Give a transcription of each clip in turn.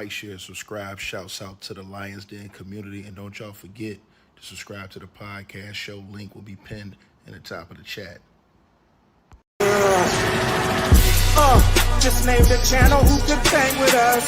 Like, share, subscribe. Shouts out to the Lions Den community. And don't y'all forget to subscribe to the podcast show. Link will be pinned in the top of the chat. Just name the channel who could bang with us.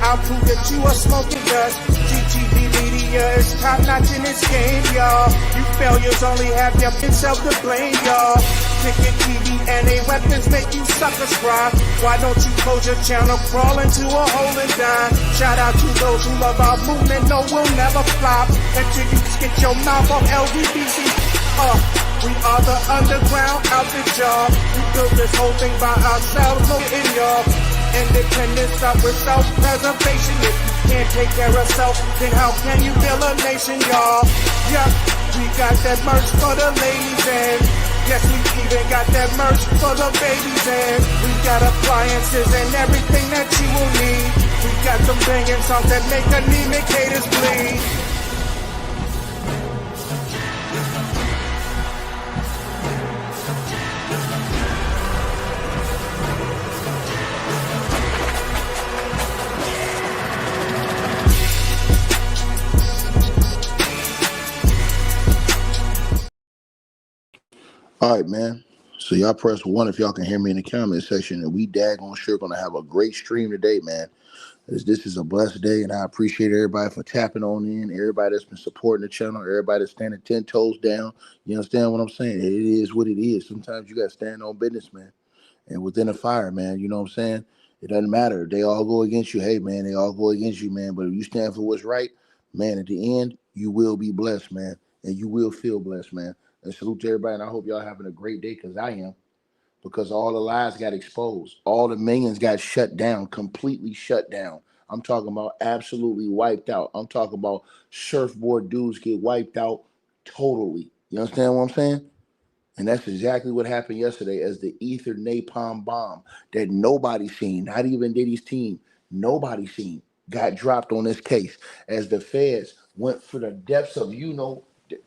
I'll prove that you are smoking dust. GTV Media is top notch in this game, y'all. You failures only have yourself to blame, y'all. Ticket TV and a weapons make you suckers cry. Why don't you close your channel, crawl into a hole and die? Shout out to those who love our movement, no, we'll never flop. Until you get your mouth off LGBT. We are the underground outfit, y'all. We built this whole thing by ourselves, no in y'all. Independence start with self-preservation. If you can't take care of self, then how can you build a nation, y'all? Yup, we got that merch for the ladies and yes, we even got that merch for the babies and we got appliances and everything that you will need. We got some banging songs that make anemic haters bleed. All right, man. So y'all press 1 if y'all can hear me in the comment section. And we daggone sure going to have a great stream today, man. This is a blessed day, and I appreciate everybody for tapping on in, everybody that's been supporting the channel, everybody that's standing 10 toes down. You understand what I'm saying? It is what it is. Sometimes you got to stand on business, man. And within a fire, man, you know what I'm saying? It doesn't matter. They all go against you. Hey, man, they all go against you, man. But if you stand for what's right, man, at the end, you will be blessed, man. And you will feel blessed, man. And salute to everybody, and I hope y'all having a great day, because I am. Because all the lies got exposed. All the millions got shut down, completely shut down. I'm talking about absolutely wiped out. I'm talking about surfboard dudes get wiped out totally. You understand what I'm saying? And that's exactly what happened yesterday as the ether napalm bomb that nobody seen, not even Diddy's team, nobody seen, got dropped on this case as the feds went for the depths of,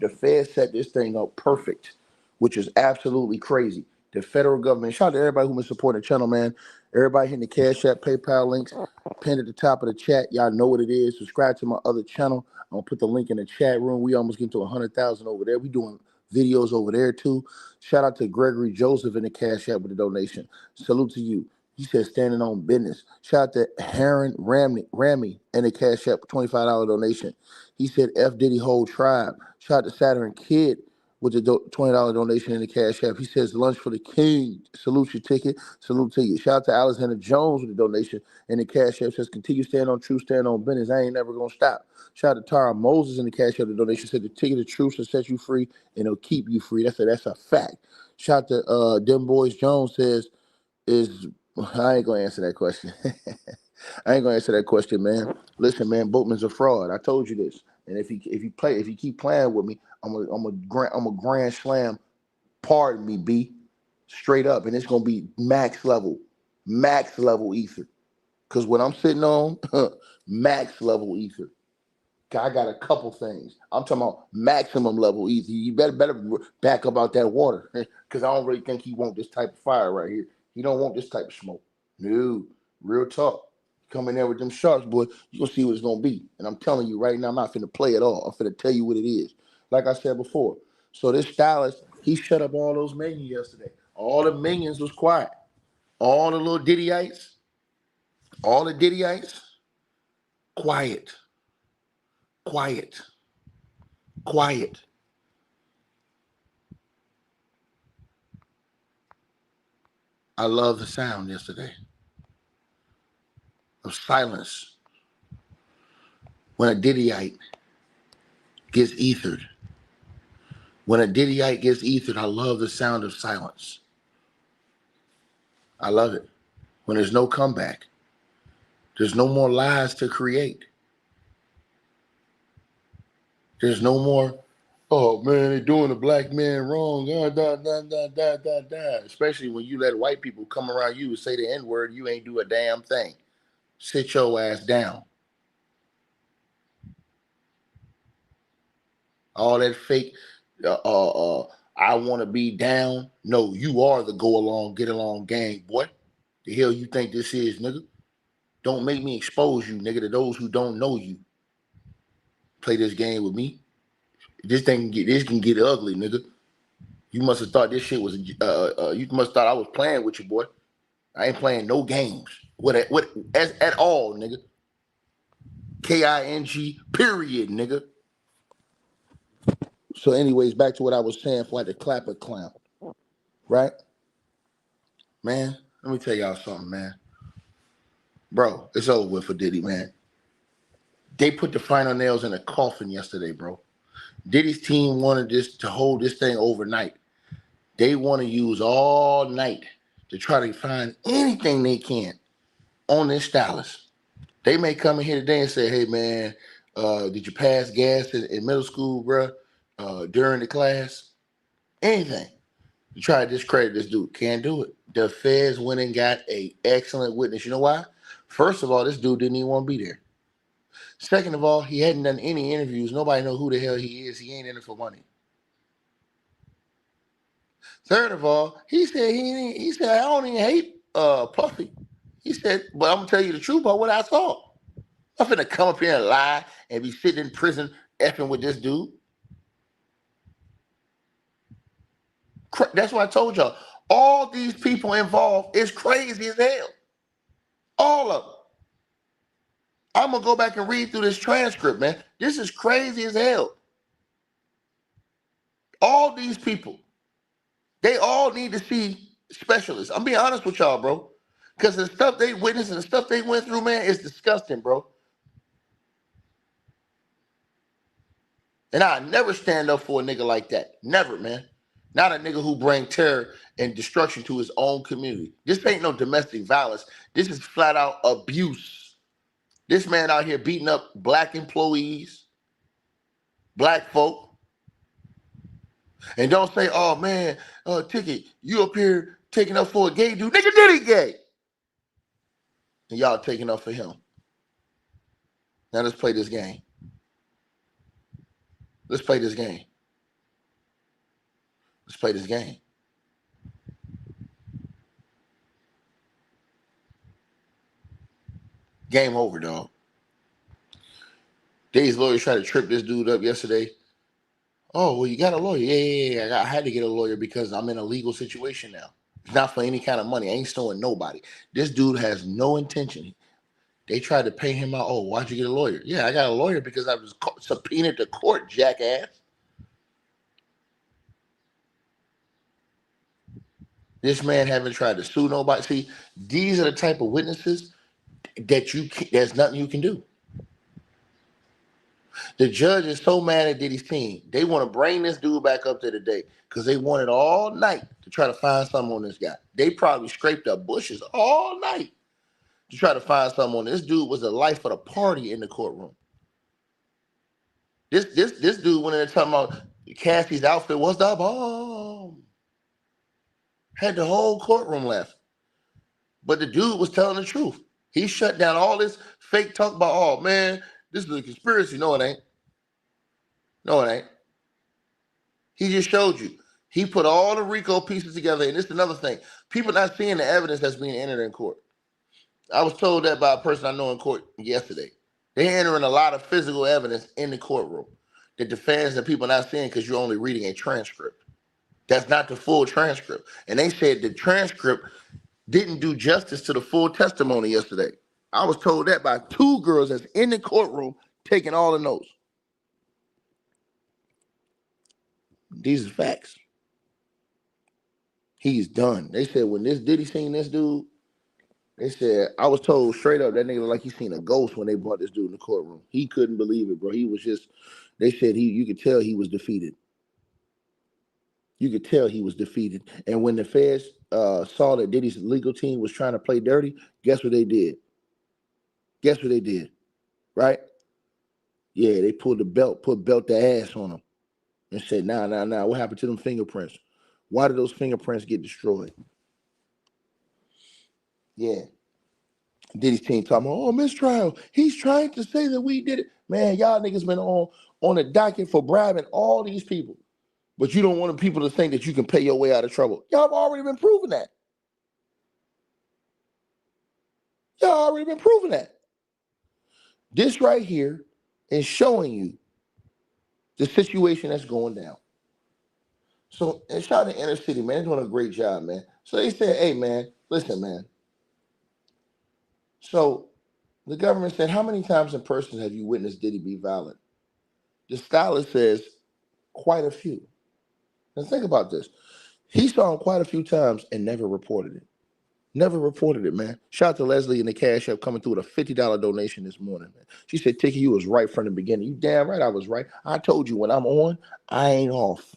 the feds set this thing up perfect, which is absolutely crazy. The federal government, shout out to everybody who's been supporting the channel, man. Everybody hitting the Cash App, PayPal links, pinned at the top of the chat. Y'all know what it is. Subscribe to my other channel. I'm going to put the link in the chat room. We almost get to 100,000 over there. We doing videos over there too. Shout out to Gregory Joseph in the Cash App with the donation. Salute to you. He said standing on business. Shout out to Heron Ramy in the Cash App $25 donation. He said F Diddy whole tribe. Shout out to Saturn Kid with the $20 donation in the Cash App. He says lunch for the king. Salute your ticket. Salute to you. Shout out to Alexander Jones with the donation in the Cash App. Says continue stand on truth, stand on business. I ain't never gonna stop. Shout out to Tara Moses in the Cash App. The donation said the ticket of truth will set you free and it'll keep you free. That's a fact. Shout out to Dem Boys Jones says I ain't gonna answer that question. I ain't gonna answer that question, man. Listen, man, Boatman's a fraud. I told you this. And if you keep playing with me, I'm a grand slam. Pardon me, B, straight up, and it's gonna be max level ether. Cause what I'm sitting on, max level ether. I got a couple things. I'm talking about maximum level ether. You better back up out that water, cause I don't really think he want this type of fire right here. He don't want this type of smoke. No, real talk. Come in there with them sharks, boy, you're gonna see what it's gonna be. And I'm telling you right now, I'm not finna play at all. I'm finna tell you what it is. Like I said before. So this stylist, he shut up all those minions yesterday. All the minions was quiet. All the little Diddyites, quiet. I love the sound yesterday of silence when a Diddyite gets ethered. When a Diddyite gets ethered, I love the sound of silence. I love it. When there's no comeback, there's no more lies to create. There's no more, oh man, they're doing a black man wrong. Especially when you let white people come around you and say the N-word, you ain't do a damn thing. Sit your ass down. All that fake, I want to be down. No, you are the go along, get along gang, boy. The hell you think this is, nigga? Don't make me expose you, nigga, to those who don't know you. Play this game with me. This can get ugly, nigga. You must have thought this shit was. You must have thought I was playing with you, boy. I ain't playing no games. What at all, nigga. KING, period, nigga. So, anyways, back to what I was saying for the clapper clown, right? Man, let me tell y'all something, man. Bro, it's over with for Diddy, man. They put the final nails in the coffin yesterday, bro. Diddy's team wanted this to hold this thing overnight. They want to use all night to try to find anything they can on this Stylist. They may come in here today and say, hey, man, did you pass gas in middle school, bro, during the class? Anything to try to discredit this dude. Can't do it. The feds went and got an excellent witness. You know why? First of all, this dude didn't even want to be there. Second of all, he hadn't done any interviews. Nobody know who the hell he is. He ain't in it for money. Third of all, he said I don't even hate Puffy. He said, but I'm gonna tell you the truth about what I saw. I'm finna come up here and lie and be sitting in prison effing with this dude. That's why I told y'all. All these people involved is crazy as hell. All of them. I'm gonna go back and read through this transcript, man. This is crazy as hell. All these people, they all need to see specialists. I'm being honest with y'all, bro. Because the stuff they witnessed and the stuff they went through, man, is disgusting, bro. And I never stand up for a nigga like that. Never, man. Not a nigga who bring terror and destruction to his own community. This ain't no domestic violence. This is flat out abuse. This man out here beating up black employees, black folk. And don't say, oh man, Ticket, you up here taking up for a gay dude. Nigga, Diddy gay. And y'all taking up for him. Now let's play this game. Let's play this game. Let's play this game. Game over, dog. Day's lawyers tried to trip this dude up yesterday. Oh, well, you got a lawyer. Yeah. I had to get a lawyer because I'm in a legal situation now. It's not for any kind of money. I ain't suing nobody. This dude has no intention. They tried to pay him out. Oh, why'd you get a lawyer? Yeah, I got a lawyer because I was subpoenaed to court, jackass. This man haven't tried to sue nobody. See, these are the type of witnesses that there's nothing you can do. The judge is so mad at Diddy's team. They want to bring this dude back up to the day because they wanted all night to try to find something on this guy. They probably scraped up bushes all night to try to find something on this dude. Was the life of the party in the courtroom. This dude went in there talking about Cassie's outfit was the bomb. Had the whole courtroom left. But the dude was telling the truth. He shut down all this fake talk about, oh man, this is a conspiracy. No, it ain't. No, it ain't. He just showed you. He put all the RICO pieces together, and this is another thing. People not seeing the evidence that's being entered in court. I was told that by a person I know in court yesterday. They're entering a lot of physical evidence in the courtroom that the fans and people not seeing because you're only reading a transcript. That's not the full transcript. And they said the transcript didn't do justice to the full testimony yesterday. I was told that by two girls that's in the courtroom taking all the notes. These are facts. He's done. They said when this Diddy seen this dude, they said, I was told straight up that nigga looked like he seen a ghost when they brought this dude in the courtroom. He couldn't believe it, bro. He was just, they said you could tell he was defeated. You could tell he was defeated. And when the feds saw that Diddy's legal team was trying to play dirty, guess what they did? Guess what they did? Right? Yeah, they put belt the ass on him and said, nah, what happened to them fingerprints? Why did those fingerprints get destroyed? Yeah. Diddy's team talking about, oh, mistrial. He's trying to say that we did it. Man, y'all niggas been on the docket for bribing all these people. But you don't want people to think that you can pay your way out of trouble. Y'all have already been proving that. already been proving that. This right here is showing you the situation that's going down. So, and shout out to Inner City, man. They're doing a great job, man. So they said, hey, man, listen, man. So the government said, how many times in person have you witnessed Diddy be violent? The Stylist says, quite a few. Now think about this. He saw him quite a few times and never reported it. Never reported it, man. Shout out to Leslie in the Cash App coming through with a $50 donation this morning, man. She said, Tiki, you was right from the beginning. You damn right I was right. I told you when I'm on, I ain't off.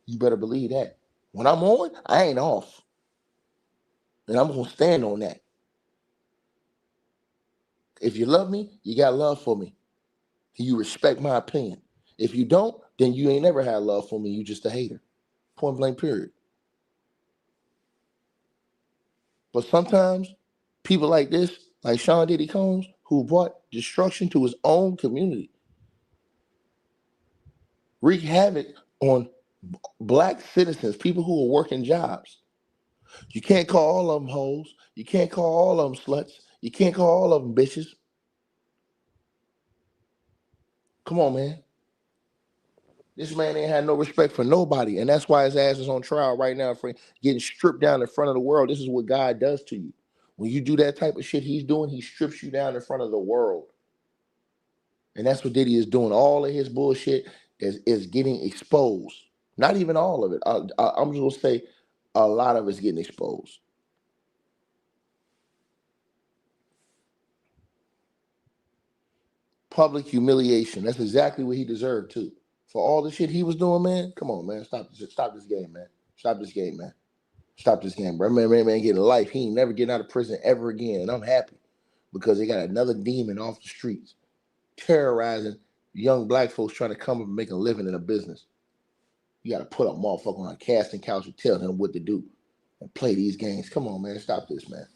You better believe that. When I'm on, I ain't off. And I'm going to stand on that. If you love me, you got love for me. You respect my opinion. If you don't, then you ain't never had love for me. You just a hater. Point blank, period. But sometimes people like this, like Sean Diddy Combs, who brought destruction to his own community, wreak havoc on black citizens, people who are working jobs. You can't call all of them hoes. You can't call all of them sluts. You can't call all of them bitches. Come on, man. This man ain't had no respect for nobody, and that's why his ass is on trial right now for getting stripped down in front of the world. This is what God does to you. When you do that type of shit he's doing, he strips you down in front of the world. And that's what Diddy is doing. All of his bullshit is getting exposed. Not even all of it. I'm just going to say a lot of it's getting exposed. Public humiliation. That's exactly what he deserved, too. For all the shit he was doing, man. Come on, man. Stop this game, man. Stop this game, man. Stop this game, bro. Man getting life. He ain't never getting out of prison ever again. And I'm happy because they got another demon off the streets terrorizing young black folks trying to come up and make a living in a business. You got to put a motherfucker on a casting couch and tell him what to do and play these games. Come on, man. Stop this, man.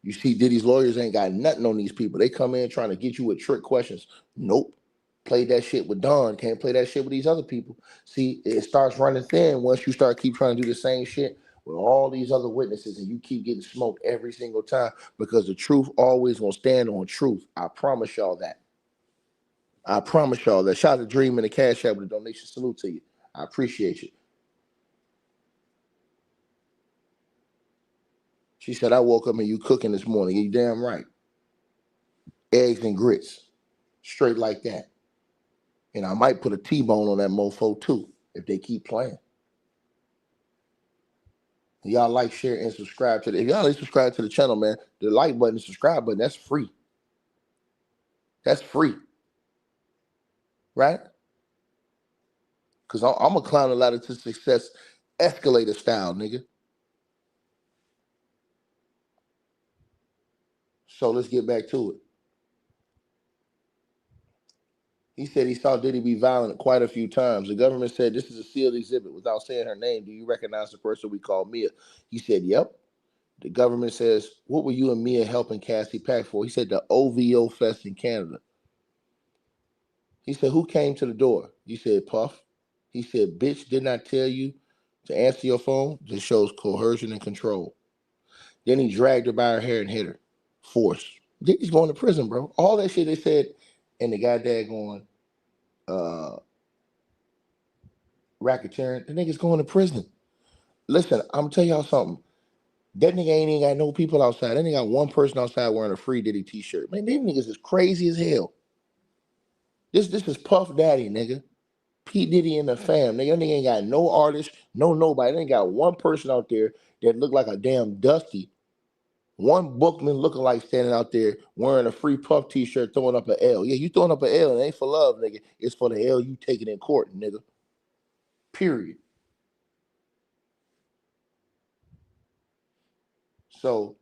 You see, Diddy's lawyers ain't got nothing on these people. They come in trying to get you with trick questions. Nope. Played that shit with Don. Can't play that shit with these other people. See, it starts running thin once you start keep trying to do the same shit with all these other witnesses and you keep getting smoked every single time because the truth always gonna stand on truth. I promise y'all that. I promise y'all that. Shout out to Dream in the Cash App with a donation. Salute to you. I appreciate you. She said, I woke up and you cooking this morning. You damn right. Eggs and grits. Straight like that. And I might put a T-bone on that mofo too, if they keep playing. Y'all like, share, and subscribe to the. If y'all ain't subscribe to the channel, man, the like button, subscribe button, that's free. That's free. Right? Because I'm going to climb the ladder to success escalator style, nigga. So let's get back to it. He said he saw Diddy be violent quite a few times. The government said this is a sealed exhibit without saying her name. Do you recognize the person we call Mia? He said, yep. The government says, what were you and Mia helping Cassie pack for? He said the OVO Fest in Canada. He said, who came to the door? You said, Puff. He said, bitch, didn't I tell you to answer your phone? This shows coercion and control. Then he dragged her by her hair and hit her. Force. Diddy's going to prison, bro. All that shit they said in the goddamn going racketeering, the nigga's going to prison. Listen, I'm tell y'all something. That nigga ain't even got no people outside. That nigga got one person outside wearing a Free Diddy t-shirt. Man, these niggas is crazy as hell. This is Puff Daddy, nigga. P. Diddy and the fam. Nigga, that nigga ain't got no artist, no nobody. They ain't got one person out there that look like a damn Dusty. One bookman looking like standing out there wearing a Free Puff t-shirt throwing up an L. Yeah, you throwing up an L. It ain't for love, nigga. It's for the L you taking in court, nigga. Period. So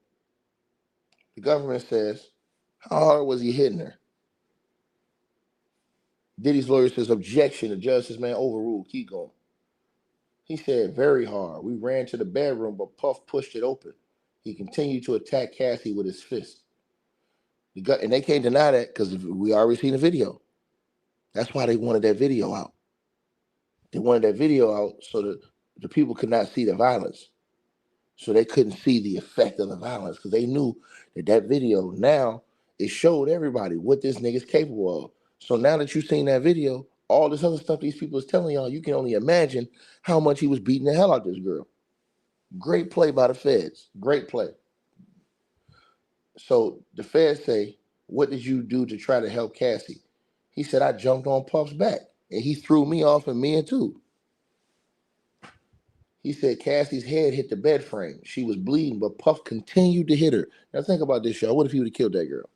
the government says, how hard was he hitting her? Diddy's lawyer says, objection. The judge says, man, overruled. Keep going. He said, very hard. We ran to the bedroom, but Puff pushed it open. He continued to attack Cassie with his fist. And they can't deny that because we already seen the video. That's why they wanted that video out. They wanted that video out so that the people could not see the violence. So they couldn't see the effect of the violence because they knew that video now it showed everybody what this nigga's capable of. So now that you've seen that video, all this other stuff these people is telling y'all, you can only imagine how much he was beating the hell out of this girl. Great play by the feds. Great play. So the feds say, what did you do to try to help Cassie? He said, I jumped on Puff's back and he threw me off and me too. He said Cassie's head hit the bed frame. She was bleeding, but Puff continued to hit her. Now think about this, y'all. What if he would have killed that girl?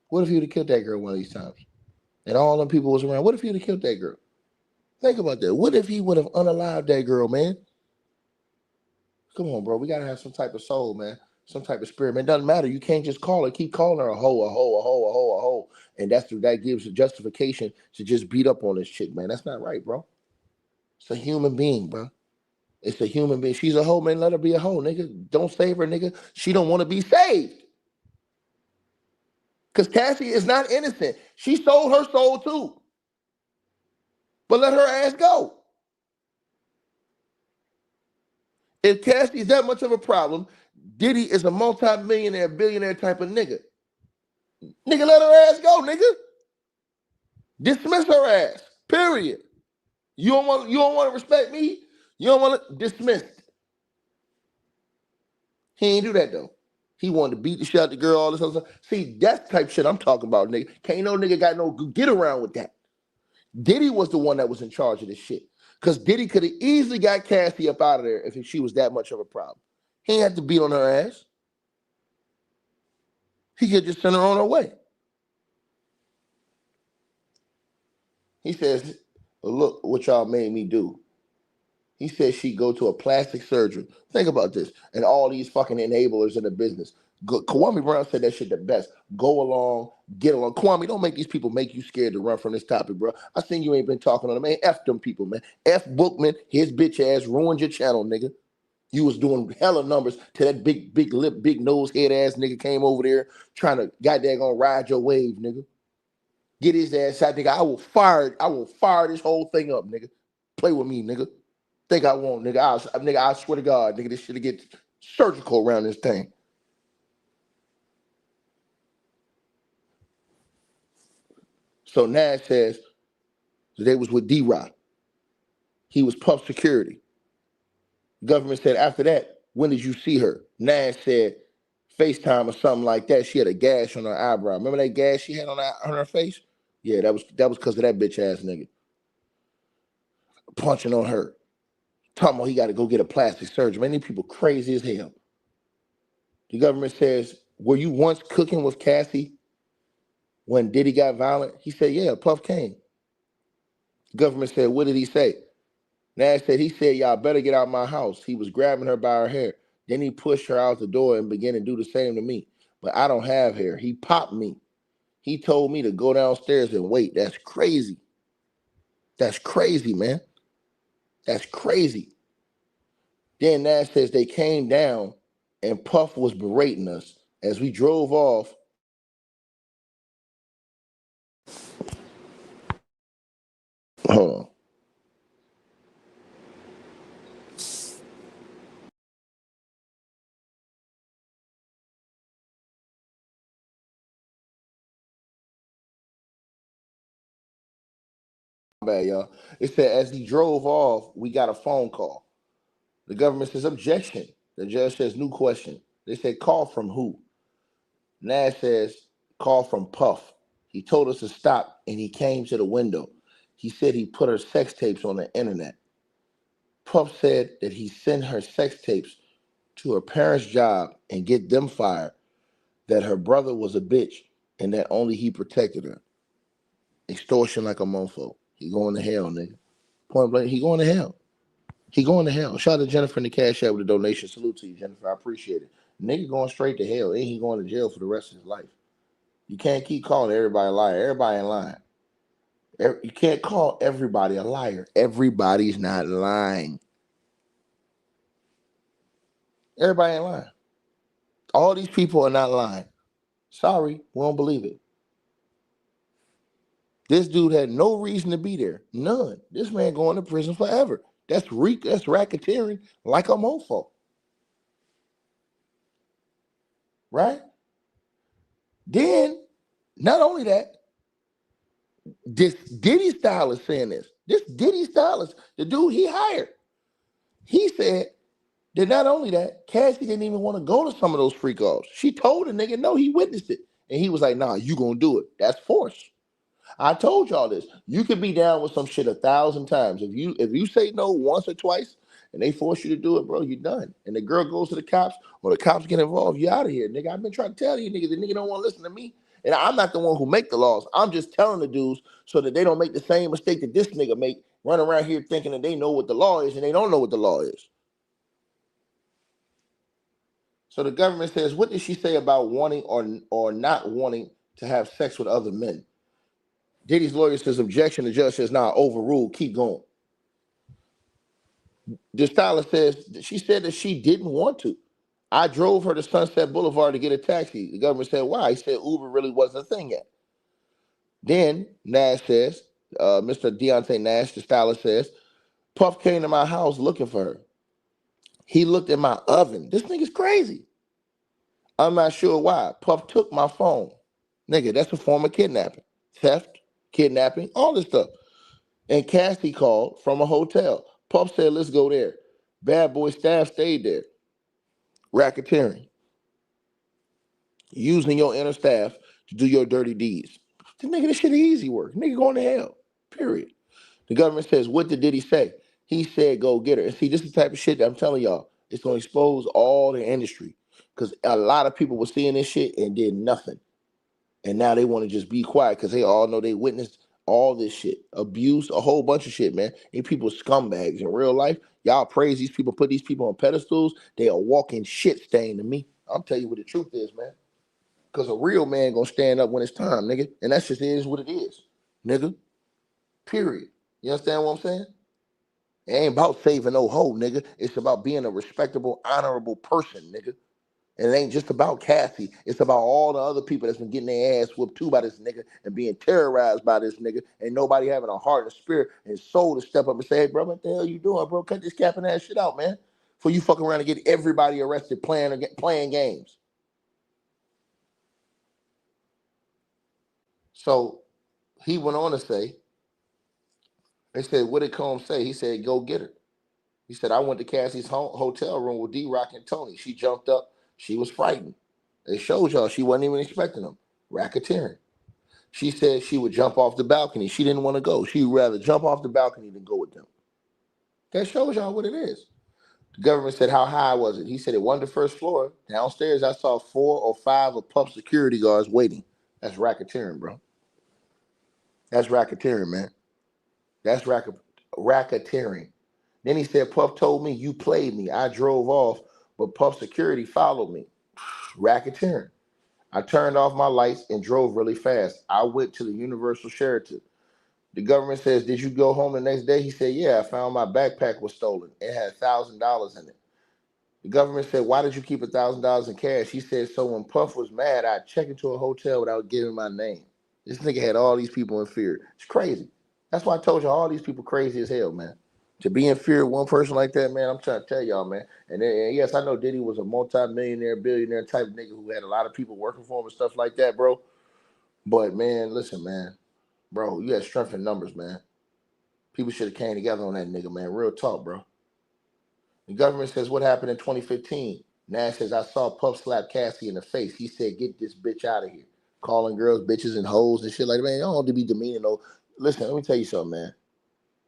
What if he would have killed that girl one of these times? And all them people was around. What if he would have killed that girl? Think about that. What if he would have unalived that girl, man? Come on, bro. We got to have some type of soul, man. Some type of spirit, man. It doesn't matter. You can't just call her. Keep calling her a hoe, a hoe, a hoe, a hoe, a hoe. And that gives a justification to just beat up on this chick, man. That's not right, bro. It's a human being, bro. It's a human being. She's a hoe, man. Let her be a hoe, nigga. Don't save her, nigga. She don't want to be saved. Because Cassie is not innocent. She sold her soul too. But let her ass go. If Cassie's that much of a problem, Diddy is a multi-millionaire, billionaire type of nigga. Nigga, let her ass go, nigga. Dismiss her ass. Period. You don't want to respect me? You don't want to dismiss. He ain't do that though. He wanted to beat the shit out the girl, all this other stuff. See, that's the type of shit I'm talking about, nigga. Can't no nigga got no get around with that. Diddy was the one that was in charge of this shit. Because Diddy could have easily got Cassie up out of there if she was that much of a problem. He ain't had to beat on her ass. He could just send her on her way. He says, look what y'all made me do. He says she go to a plastic surgeon. Think about this. And all these fucking enablers in the business. Kwame Brown said that shit the best. Go along, get along. Kwame, don't make these people make you scared to run from this topic, bro. I seen you ain't been talking on them. Man, F them people, man. F Bookman, his bitch ass ruined your channel, nigga. You was doing hella numbers till that big lip, big nose head ass nigga came over there trying to goddamn gonna ride your wave, nigga. Get his ass out, nigga. I will fire this whole thing up, nigga. Play with me, nigga. Think I won't, nigga. I swear to God, nigga, this shit'll get surgical around this thing. So Nash says they was with D-Rock. He was Puff security. Government said after that, when did you see her? Nash said FaceTime or something like that. She had a gash on her eyebrow. Remember that gash she had on her face? Yeah, that was because of that bitch ass nigga. Punching on her. Talking about he got to go get a plastic surgery. Man, these people crazy as hell. The government says, were you once cooking with Cassie when Diddy got violent? He said, yeah, Puff came. The government said, what did he say? Nash said, he said, y'all better get out my house. He was grabbing her by her hair. Then he pushed her out the door and began to do the same to me. But I don't have hair. He popped me. He told me to go downstairs and wait. That's crazy. That's crazy, man. That's crazy. Then Nash says they came down and Puff was berating us as we drove off. Hold on. Bad, y'all. It said as he drove off, we got a phone call. The government says objection. The judge says new question. They said call from who? Nash says call from Puff. He told us to stop and he came to the window. He said he put her sex tapes on the internet. Puff said that he sent her sex tapes to her parents' job and get them fired, that her brother was a bitch and that only he protected her. Extortion like a mofo. He going to hell, nigga. Point blank, he going to hell. He going to hell. Shout out to Jennifer in the cash app with a donation. Salute to you, Jennifer. I appreciate it. Nigga going straight to hell. Ain't he going to jail for the rest of his life? You can't keep calling everybody a liar. Everybody ain't lying. You can't call everybody a liar. Everybody's not lying. Everybody ain't lying. All these people are not lying. Sorry, we don't believe it. This dude had no reason to be there. None. This man going to prison forever. That's RICO. That's racketeering like a mofo, right? Then, not only that, this Diddy Stylist saying this. This Diddy Stylist, the dude he hired, he said that not only that, Cassie didn't even want to go to some of those freak offs. She told the nigga, no, he witnessed it. And he was like, nah, you gonna do it. That's force. I told y'all this. You could be down with some shit 1,000 times. If you say no once or twice and they force you to do it, bro, you're done. And the girl goes to the cops or the cops get involved, you out of here, nigga. I've been trying to tell you, nigga, the nigga don't want to listen to me. And I'm not the one who make the laws. I'm just telling the dudes so that they don't make the same mistake that this nigga make, run around here thinking that they know what the law is and they don't know what the law is. So the government says, what did she say about wanting or not wanting to have sex with other men? Diddy's lawyer says objection. The judge says, nah, overruled, keep going. The stylist says, she said that she didn't want to. I drove her to Sunset Boulevard to get a taxi. The government said, why? He said Uber really wasn't a thing yet. Then Nash says, Mr. Deontay Nash, the stylist says, Puff came to my house looking for her. He looked at my oven. This nigga's crazy. I'm not sure why. Puff took my phone. Nigga, that's a form of kidnapping. Theft, kidnapping, all this stuff. And Cassie called from a hotel. Puff said, let's go there. Bad boy staff stayed there. Racketeering. Using your inner staff to do your dirty deeds. Nigga, this shit is easy work. Nigga going to hell. Period. The government says, what did Diddy say? He said, go get her. And see, this is the type of shit that I'm telling y'all. It's going to expose all the industry. Because a lot of people were seeing this shit and did nothing. And now they want to just be quiet because they all know they witnessed all this shit. Abuse, a whole bunch of shit, man. And people scumbags in real life. Y'all praise these people, put these people on pedestals. They are walking shit stain to me. I'm telling you what the truth is, man. Because a real man gonna stand up when it's time, nigga. And that just is what it is, nigga. Period. You understand what I'm saying? It ain't about saving no hoe, nigga. It's about being a respectable, honorable person, nigga. And it ain't just about Cassie. It's about all the other people that's been getting their ass whooped too by this nigga and being terrorized by this nigga. And nobody having a heart and spirit and soul to step up and say, hey, bro, what the hell you doing, bro? Cut this capping ass shit out, man. Before you fucking around and get everybody arrested playing games. So he went on to say, they said, what did Combs say? He said, go get her. He said, I went to Cassie's hotel room with D-Rock and Tony. She jumped up. She was frightened. They showed y'all she wasn't even expecting them. Racketeering. She said she would jump off the balcony. She didn't want to go. She'd rather jump off the balcony than go with them. That shows y'all what it is. The government said, how high was it? He said it wasn't the first floor. Downstairs, I saw 4 or 5 of Puff's security guards waiting. That's racketeering, bro. That's racketeering, man. That's racketeering. Then he said, Puff told me you played me. I drove off, but Puff security followed me. Racketeering. I turned off my lights and drove really fast. I went to the Universal Sheraton. The government says, did you go home the next day? He said, yeah, I found my backpack was stolen. It had $1,000 in it. The government said, why did you keep $1,000 in cash? He said, so when Puff was mad, I'd check into a hotel without giving my name. This nigga had all these people in fear. It's crazy. That's why I told you all these people crazy as hell, man. To be in fear of one person like that, man, I'm trying to tell y'all, man. And yes, I know Diddy was a multi-millionaire, billionaire type of nigga who had a lot of people working for him and stuff like that, bro. But, man, listen, man. Bro, you had strength in numbers, man. People should have came together on that nigga, man. Real talk, bro. The government says, what happened in 2015? Nash says, I saw Puff slap Cassie in the face. He said, get this bitch out of here. Calling girls bitches and hoes and shit like that. Man, you don't want to be demeaning. No. Listen, let me tell you something, man.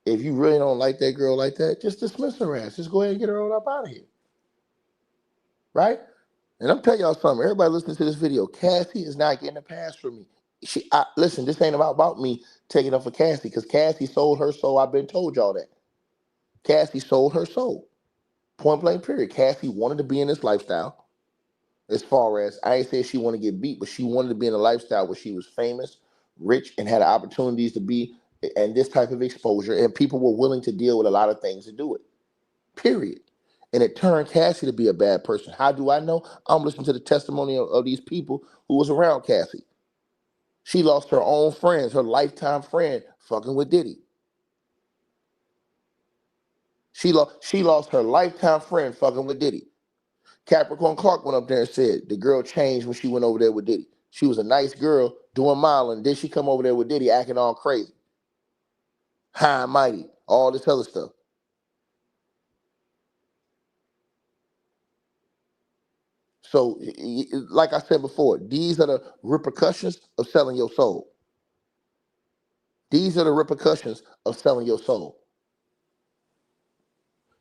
If you really don't like that girl like that, just dismiss her ass. Just go ahead and get her on up out of here. Right? And I'm telling y'all something. Everybody listening to this video, Cassie is not getting a pass from me. Listen, this ain't about me taking up for Cassie because Cassie sold her soul. I've been told y'all that. Cassie sold her soul. Point blank period. Cassie wanted to be in this lifestyle. As far as, I ain't saying she wanted to get beat, but she wanted to be in a lifestyle where she was famous, rich, and had opportunities to be and this type of exposure, and people were willing to deal with a lot of things to do it. Period. And it turned Cassie to be a bad person. How do I know? I'm listening to the testimony of these people who was around Cassie. She lost her own friends, her lifetime friend, fucking with Diddy. She lost her lifetime friend fucking with Diddy. Capricorn Clark went up there and said the girl changed when she went over there with Diddy. She was a nice girl doing modeling. Then she come over there with Diddy acting all crazy, high and mighty, all this other stuff. So, like I said before, these are the repercussions of selling your soul. These are the repercussions of selling your soul.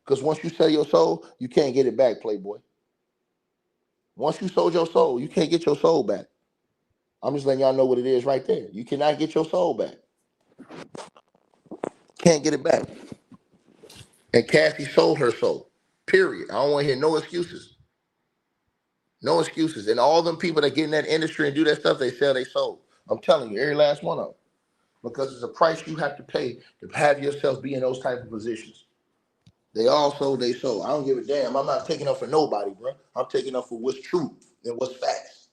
Because once you sell your soul, you can't get it back, Playboy. Once you sold your soul, you can't get your soul back. I'm just letting y'all know what it is right there. You cannot get your soul back. Can't get it back. And Cassie sold her soul. Period. I don't want to hear no excuses. No excuses. And all them people that get in that industry and do that stuff, they sell their soul. I'm telling you, every last one of them. Because it's a price you have to pay to have yourself be in those type of positions. They all sold their soul. I don't give a damn. I'm not taking up for nobody, bro. I'm taking up for what's true and what's facts.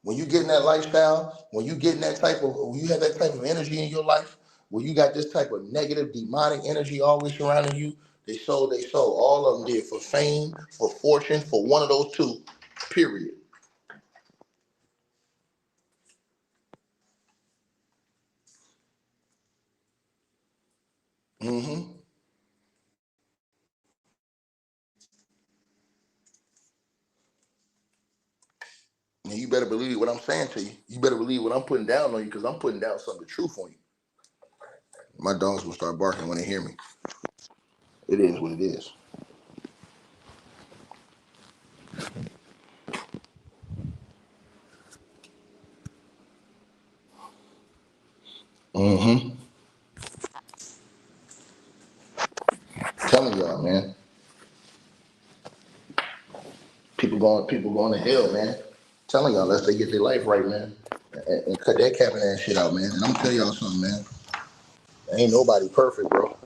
When you get in that lifestyle, when you get in that when you have that type of energy in your life, when you got this type of negative, demonic energy always surrounding you, they sold their soul. All of them did for fame, for fortune, for one of those two, period. Mm-hmm. And you better believe what I'm saying to you. You better believe what I'm putting down on you because I'm putting down some of the truth on you. My dogs will start barking when they hear me. It is what it is. Mm-hmm. Telling y'all, man. People going to hell, man. Telling y'all, unless they get their life right, man. And cut that capping ass shit out, man. And I'm gonna tell y'all something, man. Ain't nobody perfect, bro.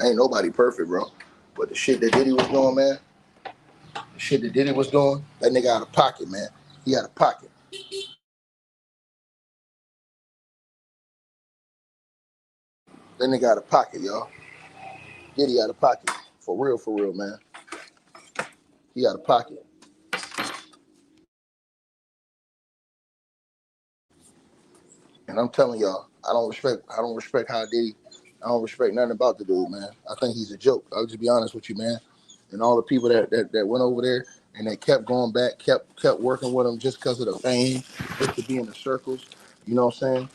Ain't nobody perfect, bro. But the shit that Diddy was doing, man, the shit that Diddy was doing, that nigga out of pocket, man. He out of pocket. That nigga out of pocket, y'all. Diddy out of pocket. For real, man. He out of pocket. And I'm telling y'all, I don't respect how Diddy, I don't respect nothing about the dude, man. I think he's a joke. I'll just be honest with you, man. And all the people that went over there and they kept going back, kept working with him just because of the fame, just to be in the circles, you know what I'm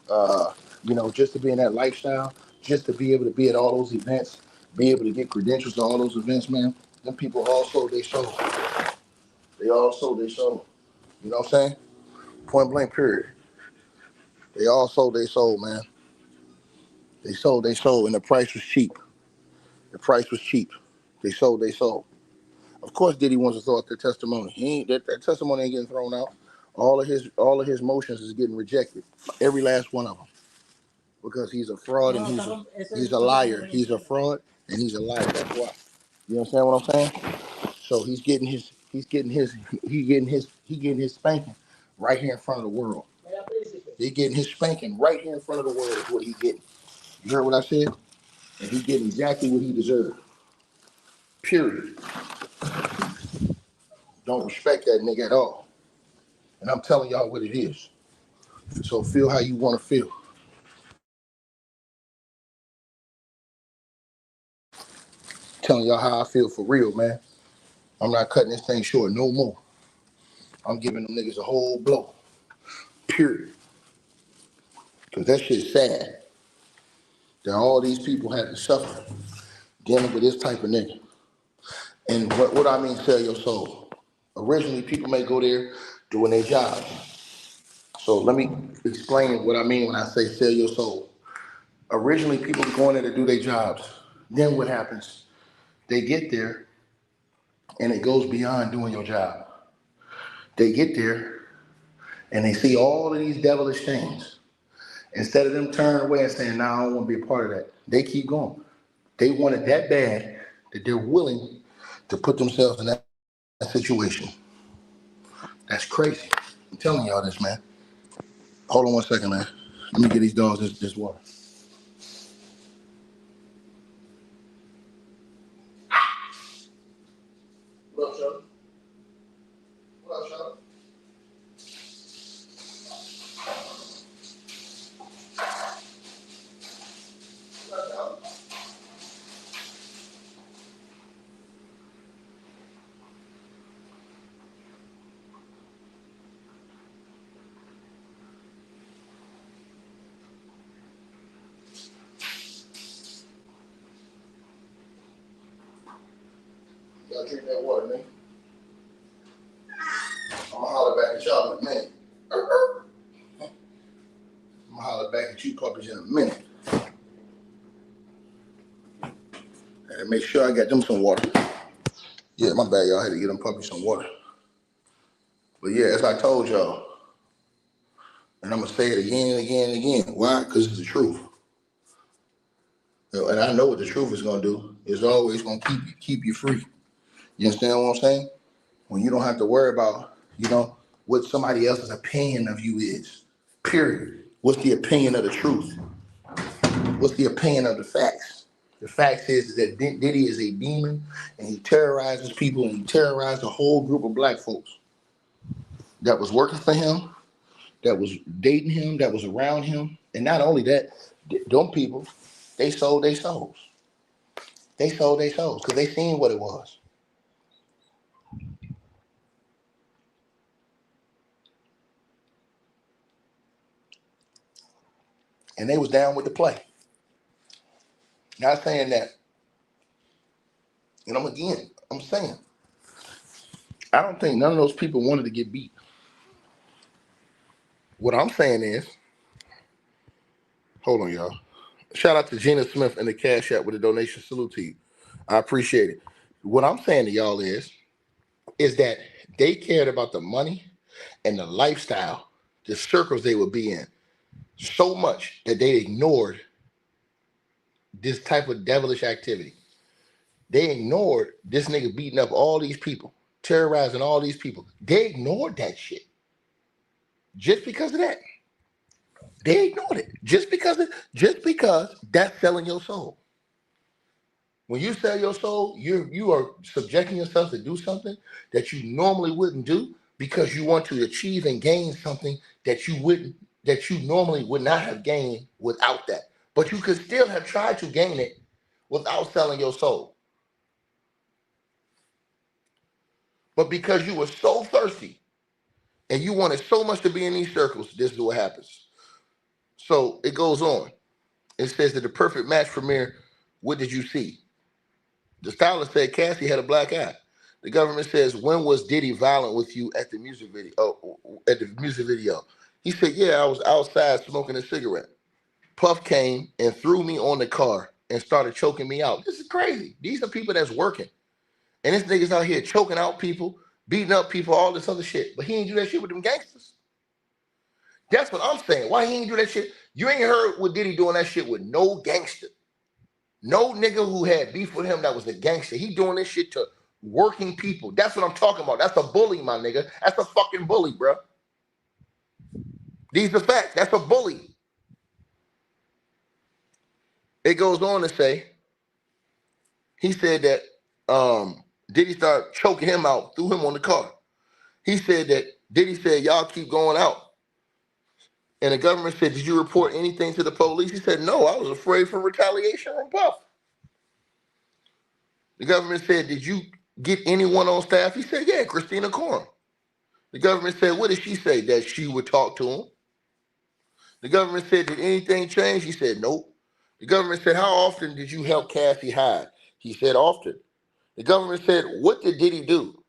saying? Just to be in that lifestyle, just to be able to be at all those events, be able to get credentials to all those events, man. Them people all sold their soul. They all sold their soul. You know what I'm saying? Point blank, period. They all sold their soul, man. They sold their soul, and the price was cheap. The price was cheap. They sold their soul. Of course, Diddy wants to throw out their testimony. He ain't that testimony ain't getting thrown out. All of his motions is getting rejected. Every last one of them, because he's a fraud and he's a liar. He's a fraud and he's a liar. That's why. You understand what I'm saying? So he getting his spanking right here in front of the world. He getting his spanking right here in front of the world is what he getting. You heard what I said? And he getting exactly what he deserved. Period. Don't respect that nigga at all. And I'm telling y'all what it is. So feel how you want to feel. Telling y'all how I feel for real, man. I'm not cutting this thing short no more. I'm giving them niggas a whole blow. Period. Because that shit's sad that all these people had to suffer dealing with this type of nigga. And what I mean, sell your soul. Originally, people may go there doing their job. So let me explain what I mean when I say sell your soul. Originally, people going there to do their jobs. Then what happens? They get there, and it goes beyond doing your job. They get there, and they see all of these devilish things. Instead of them turning away and saying, "Nah, I don't want to be a part of that," they keep going. They want it that bad that they're willing to put themselves in that situation. That's crazy. I'm telling y'all this, man. Hold on one second, man. Let me get these dogs this water. What up, Charlie? What up, Charlie? Y'all drink that water, man. I'm gonna holler back at y'all in a minute. I'm gonna holler back at you puppies in a minute. And make sure I got them some water. Yeah, my bad, y'all. I had to get them puppies some water. But yeah, as I told y'all, and I'm gonna say it again and again and again. Why? Because it's the truth. You know, and I know what the truth is gonna do. It's always gonna keep you free. You understand what I'm saying? When you don't have to worry about, what somebody else's opinion of you is. Period. What's the opinion of the truth? What's the opinion of the facts? The fact is that Diddy is a demon, and he terrorizes people, and he terrorized a whole group of black folks that was working for him, that was dating him, that was around him. And not only that, them people, they sold their souls. They sold their souls because they seen what it was. And they was down with the play. Not saying that, and I'm saying, I don't think none of those people wanted to get beat. What I'm saying is, hold on, y'all. Shout out to Gina Smith and the Cash App with a donation. Salute to you. I appreciate it. What I'm saying to y'all is that they cared about the money and the lifestyle, the circles they would be in, so much that they ignored this type of devilish activity. They ignored this nigga beating up all these people, terrorizing all these people. They ignored that shit. Just because of that. They ignored it. Just because that's selling your soul. When you sell your soul, you are subjecting yourself to do something that you normally wouldn't do because you want to achieve and gain something that you normally would not have gained without that. But you could still have tried to gain it without selling your soul. But because you were so thirsty and you wanted so much to be in these circles, this is what happens. So it goes on. It says that the perfect match premiere, what did you see? The Stylist said Cassie had a black eye. The government says, when was Diddy violent with you at the music video? He said, yeah, I was outside smoking a cigarette. Puff came and threw me on the car and started choking me out. This is crazy. These are people that's working. And this nigga's out here choking out people, beating up people, all this other shit. But he ain't do that shit with them gangsters. That's what I'm saying. Why he ain't do that shit? You ain't heard what Diddy doing that shit with no gangster. No nigga who had beef with him that was a gangster. He doing this shit to working people. That's what I'm talking about. That's a bully, my nigga. That's a fucking bully, bro. These are facts. That's a bully. It goes on to say, he said that Diddy started choking him out, threw him on the car. He said that Diddy said, y'all keep going out. And the government said, did you report anything to the police? He said, no, I was afraid for retaliation from Puff. The government said, did you get anyone on staff? He said, yeah, Christina Courtroom. The government said, what did she say? That she would talk to him. The government said, did anything change? He said, nope. The government said, how often did you help Cassie hide? He said, often. The government said, what did Diddy do?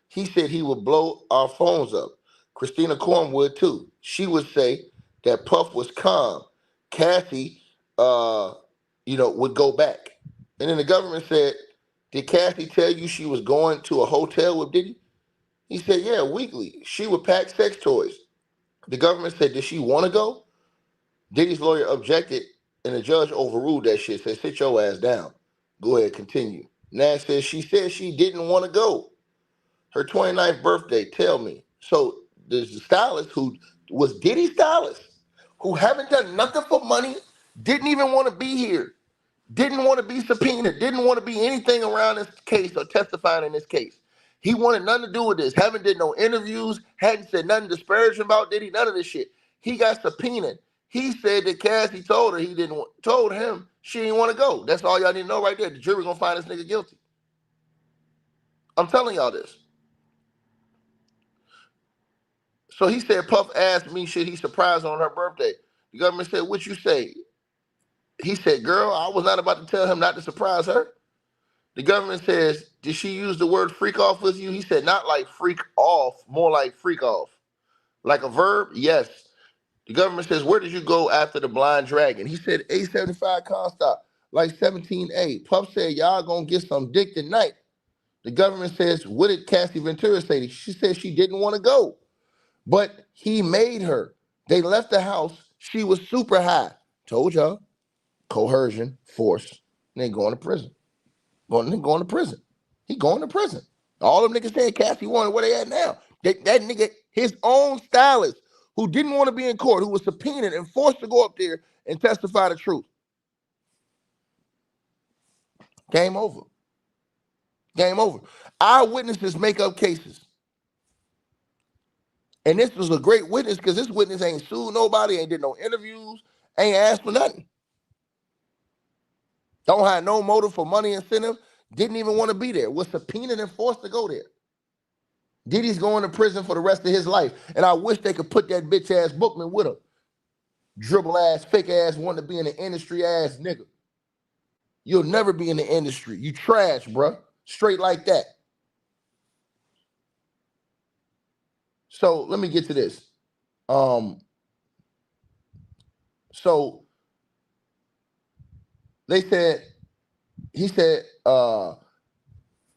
He said he would blow our phones up. Christina Courtroom would too. She would say that Puff was calm. Cassie, would go back. And then the government said, did Cassie tell you she was going to a hotel with Diddy? He said, yeah, weekly. She would pack sex toys. The government said, did she want to go? Diddy's lawyer objected, and the judge overruled that shit, said, sit your ass down. Go ahead, continue. Nash says she said she didn't want to go. Her 29th birthday, tell me. So there's the stylist who was Diddy's stylist, who haven't done nothing for money, didn't even want to be here, didn't want to be subpoenaed, didn't want to be anything around this case or testifying in this case. He wanted nothing to do with this. Haven't did no interviews, hadn't said nothing disparaging about Diddy, none of this shit. He got subpoenaed. He said that Cassie told her told him she didn't want to go. That's all y'all need to know right there. The jury gonna find this nigga guilty. I'm telling y'all this. So he said Puff asked me, should he surprise her on her birthday? The government said, what you say? He said, girl, I was not about to tell him not to surprise her. The government says, did she use the word freak off with you? He said, not like freak off, more like freak off. Like a verb? Yes. The government says, where did you go after the blind dragon? He said, 875 Comstock, like 17A. Puff said, y'all gonna get some dick tonight. The government says, what did Cassie Ventura say? She said she didn't want to go, but he made her. They left the house. She was super high. Told y'all, coercion, force. And they going to prison. Going to prison. He going to prison. All them niggas saying Cassie wanted where they at now. That nigga, his own stylist, who didn't want to be in court, who was subpoenaed and forced to go up there and testify the truth. Game over. Game over. Eyewitnesses make up cases. And this was a great witness because this witness ain't sued nobody, ain't did no interviews, ain't asked for nothing. Don't have no motive for money incentive, didn't even want to be there, was subpoenaed and forced to go there. Diddy's going to prison for the rest of his life. And I wish they could put that bitch ass Bookman with him. Dribble ass, fake ass, want to be in the industry ass nigga. You'll never be in the industry. You trash, bruh. Straight like that. So let me get to this. So they said, he said,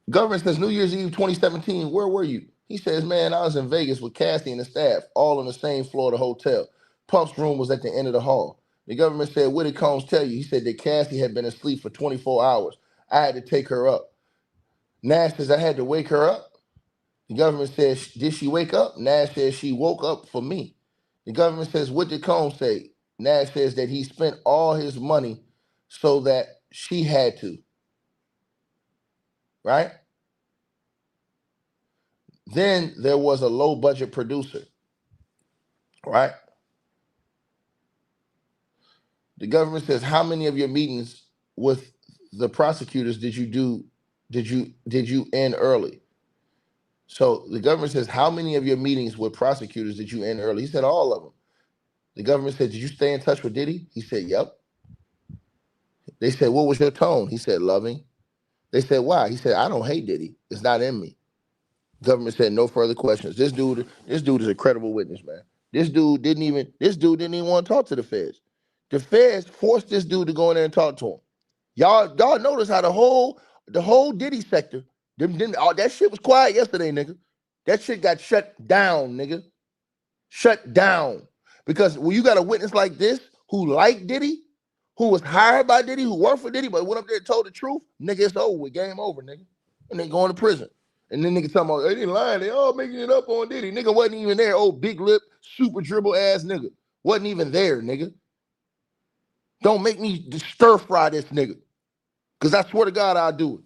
government says New Year's Eve 2017, where were you? He says, man, I was in Vegas with Cassie and the staff, all on the same floor of the hotel. Puff's room was at the end of the hall. The government said, what did Combs tell you? He said that Cassie had been asleep for 24 hours. I had to take her up. Nash says, I had to wake her up. The government says, did she wake up? Nash says, she woke up for me. The government says, what did Combs say? Nash says that he spent all his money so that she had to. Right? Then there was a low budget producer. Right? The government says, how many of your meetings with the prosecutors did you end early? So the government says, how many of your meetings with prosecutors did you end early? He said, all of them. The government said, did you stay in touch with Diddy? He said, yep. They said, what was your tone? He said, loving. They said, why? He said, I don't hate Diddy. It's not in me. Government said, no further questions. This dude is a credible witness, man. This dude didn't even want to talk to the feds. The feds forced this dude to go in there and talk to him. Y'all notice how the whole Diddy sector, that shit was quiet yesterday, nigga. That shit got shut down, nigga. Shut down. Because when you got a witness like this who liked Diddy, who was hired by Diddy, who worked for Diddy, but went up there and told the truth, nigga, it's over with. Game over, nigga. And they going to prison. And then nigga talking about, they didn't lie. They all making it up on Diddy. Nigga wasn't even there. Old big lip, super dribble ass nigga. Wasn't even there, nigga. Don't make me stir fry this nigga. Because I swear to God, I'll do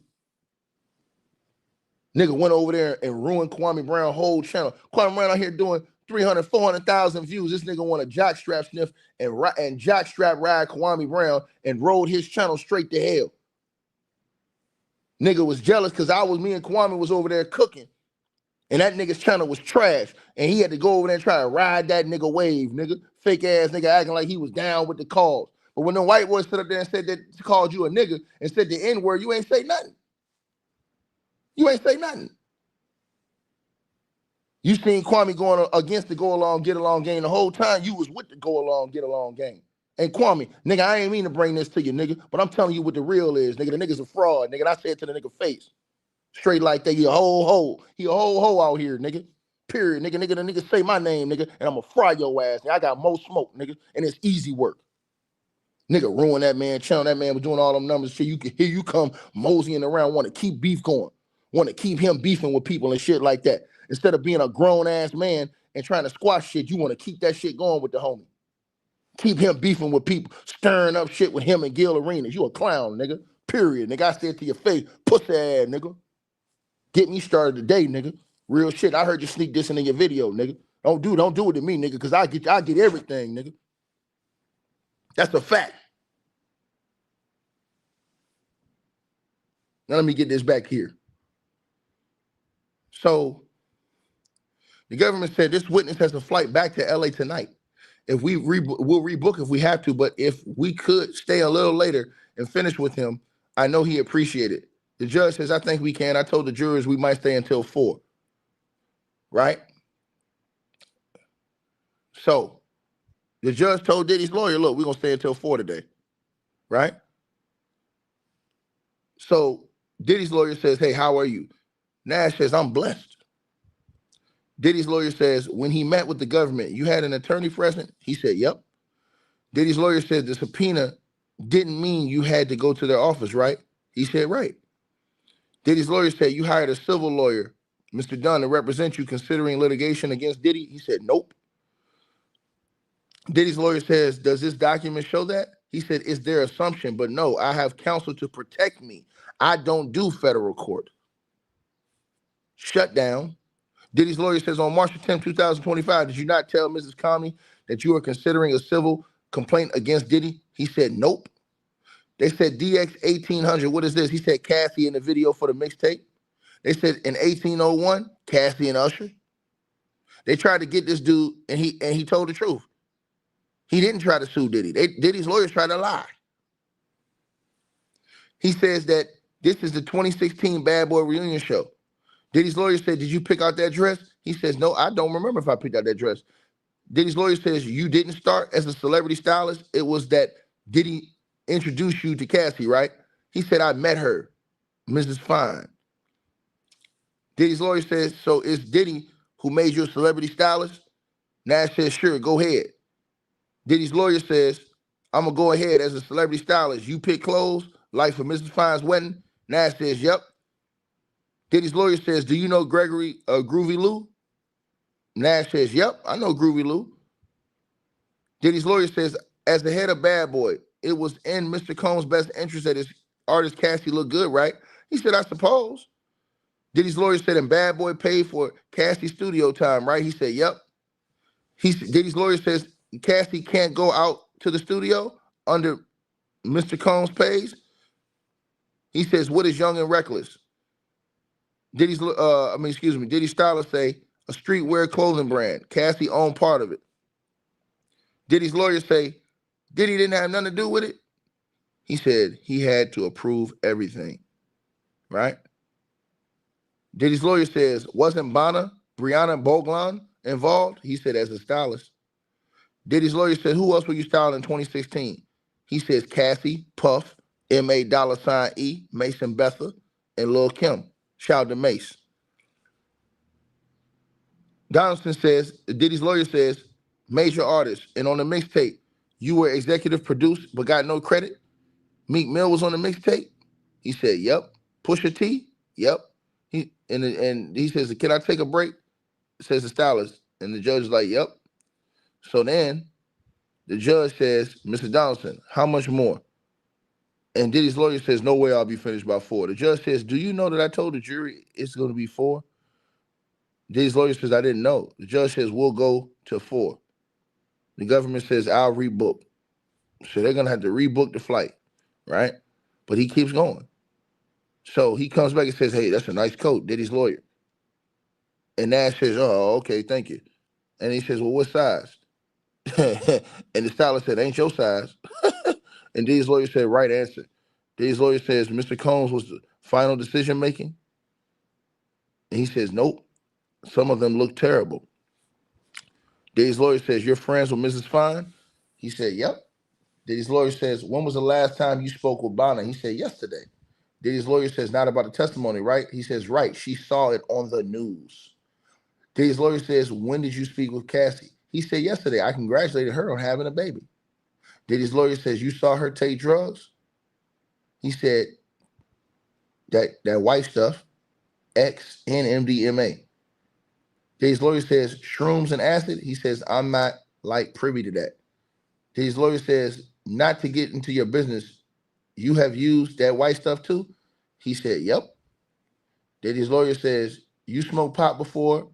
it. Nigga went over there and ruined Kwame Brown's whole channel. Kwame Brown out here doing 300, 400,000 views. This nigga want a jockstrap sniff and jockstrap ride Kwame Brown and rode his channel straight to hell. Nigga was jealous because me and Kwame was over there cooking. And that nigga's channel was trash. And he had to go over there and try to ride that nigga wave, nigga. Fake ass nigga acting like he was down with the cause. But when the white boy stood up there and said that called you a nigga and said the N-word, you ain't say nothing. You ain't say nothing. You seen Kwame going against the go along, get along game the whole time. You was with the go along, get along game. And Kwame, nigga, I ain't mean to bring this to you, nigga, but I'm telling you what the real is, nigga. The nigga's a fraud, nigga. And I said it to the nigga face. Straight like that. He a whole hoe. He a whole hoe out here, nigga. Period, nigga. The nigga say my name, nigga, and I'm gonna fry your ass. Nigga. I got more smoke, nigga, and it's easy work. Nigga ruin that man channel. That man was doing all them numbers. Shit, here you come moseying around, want to keep beef going. Want to keep him beefing with people and shit like that. Instead of being a grown-ass man and trying to squash shit, you want to keep that shit going with the homie. Keep him beefing with people, stirring up shit with him and Gil Arenas. You a clown, nigga. Period. Nigga, I said to your face, pussy ass, nigga. Get me started today, nigga. Real shit. I heard you sneak this in your video, nigga. Don't do it to me, nigga, because I get everything, nigga. That's a fact. Now let me get this back here. So the government said this witness has a flight back to LA tonight. If we'll rebook if we have to, but if we could stay a little later and finish with him, I know he appreciated it. The judge says, I think we can. I told the jurors we might stay until 4. Right? So the judge told Diddy's lawyer, look, we're going to stay until 4 today. Right? So Diddy's lawyer says, hey, how are you? Nash says, I'm blessed. Diddy's lawyer says, when he met with the government, you had an attorney present? He said, yep. Diddy's lawyer said the subpoena didn't mean you had to go to their office, right? He said, right. Diddy's lawyer said, you hired a civil lawyer, Mr. Dunn, to represent you considering litigation against Diddy? He said, nope. Diddy's lawyer says, does this document show that? He said, it's their assumption, but no, I have counsel to protect me. I don't do federal court. Shut down. Diddy's lawyer says on March 10, 2025, did you not tell Mrs. Comey that you are considering a civil complaint against Diddy? He said, nope. They said DX 1800, what is this? He said Cassie in the video for the mixtape. They said in 1801, Cassie and Usher. They tried to get this dude, and he told the truth. He didn't try to sue Diddy. Diddy's lawyers tried to lie. He says that this is the 2016 Bad Boy reunion show. Diddy's lawyer said, did you pick out that dress? He says, no, I don't remember if I picked out that dress. Diddy's lawyer says, you didn't start as a celebrity stylist. It was that Diddy introduced you to Cassie, right? He said, I met her, Mrs. Fine. Diddy's lawyer says, so it's Diddy who made you a celebrity stylist? Nash says, sure, go ahead. Diddy's lawyer says, I'm going to go ahead as a celebrity stylist. You pick clothes, like for Mrs. Fine's wedding? Nash says, yep. Diddy's lawyer says, do you know Gregory Groovy Lou? Nash says, yep, I know Groovy Lou. Diddy's lawyer says, as the head of Bad Boy, it was in Mr. Combs' best interest that his artist Cassie looked good, right? He said, I suppose. Diddy's lawyer said, and Bad Boy paid for Cassie's studio time, right? He said, yep. Diddy's lawyer says, Cassie can't go out to the studio under Mr. Combs' pays. He says, what is Young and Reckless? Diddy's Stylist say a streetwear clothing brand. Cassie owned part of it. Diddy's lawyers say Diddy didn't have nothing to do with it. He said he had to approve everything, right? Diddy's lawyer says, wasn't Brianna Boglan involved? He said, as a stylist. Diddy's lawyer said, who else were you styling in 2016? He says Cassie, Puff, M.A$E, Mason Betha, and Lil' Kim. Shout out to Mace. Donaldson says, Diddy's lawyer says, major artist, and on the mixtape, you were executive produced but got no credit? Meek Mill was on the mixtape? He said, yep. Pusha T? Yep. He says, can I take a break? Says the stylist. And the judge is like, yep. So then the judge says, Mr. Donaldson, how much more? And Diddy's lawyer says, no way I'll be finished by 4. The judge says, do you know that I told the jury it's going to be 4? Diddy's lawyer says, I didn't know. The judge says, we'll go to 4. The government says, I'll rebook. So they're going to have to rebook the flight, right? But he keeps going. So he comes back and says, hey, that's a nice coat, Diddy's lawyer. And Nash says, oh, okay, thank you. And he says, well, what size? And the stylist said, ain't your size. And Diddy's lawyer said, right answer. Diddy's lawyer says, Mr. Combs was the final decision making? And he says, nope. Some of them look terrible. Diddy's lawyer says, you're friends with Mrs. Fine? He said, yep. Diddy's lawyer says, when was the last time you spoke with Bonna? He said, yesterday. Diddy's lawyer says, not about the testimony, right? He says, right. She saw it on the news. Diddy's lawyer says, when did you speak with Cassie? He said, yesterday. I congratulated her on having a baby. Diddy's lawyer says, you saw her take drugs? He said, that white stuff, X and MDMA. Diddy's lawyer says, shrooms and acid? He says, I'm not privy to that. Diddy's lawyer says, not to get into your business, you have used that white stuff too? He said, yep. Diddy's lawyer says, you smoked pot before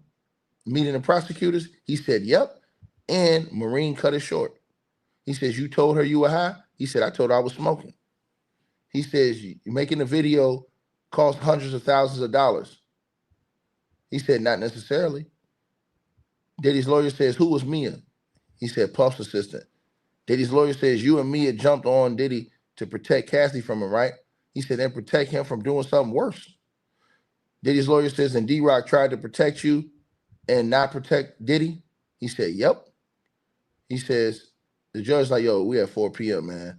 meeting the prosecutors? He said, yep. And Marine cut it short. He says, you told her you were high? He said, I told her I was smoking. He says, making a video cost hundreds of thousands of dollars. He said, not necessarily. Diddy's lawyer says, who was Mia? He said, Puff's assistant. Diddy's lawyer says, you and Mia jumped on Diddy to protect Cassie from him, right? He said, and protect him from doing something worse. Diddy's lawyer says, and D-Rock tried to protect you and not protect Diddy? He said, yep. He says, the judge's like, yo, we at 4 p.m., man.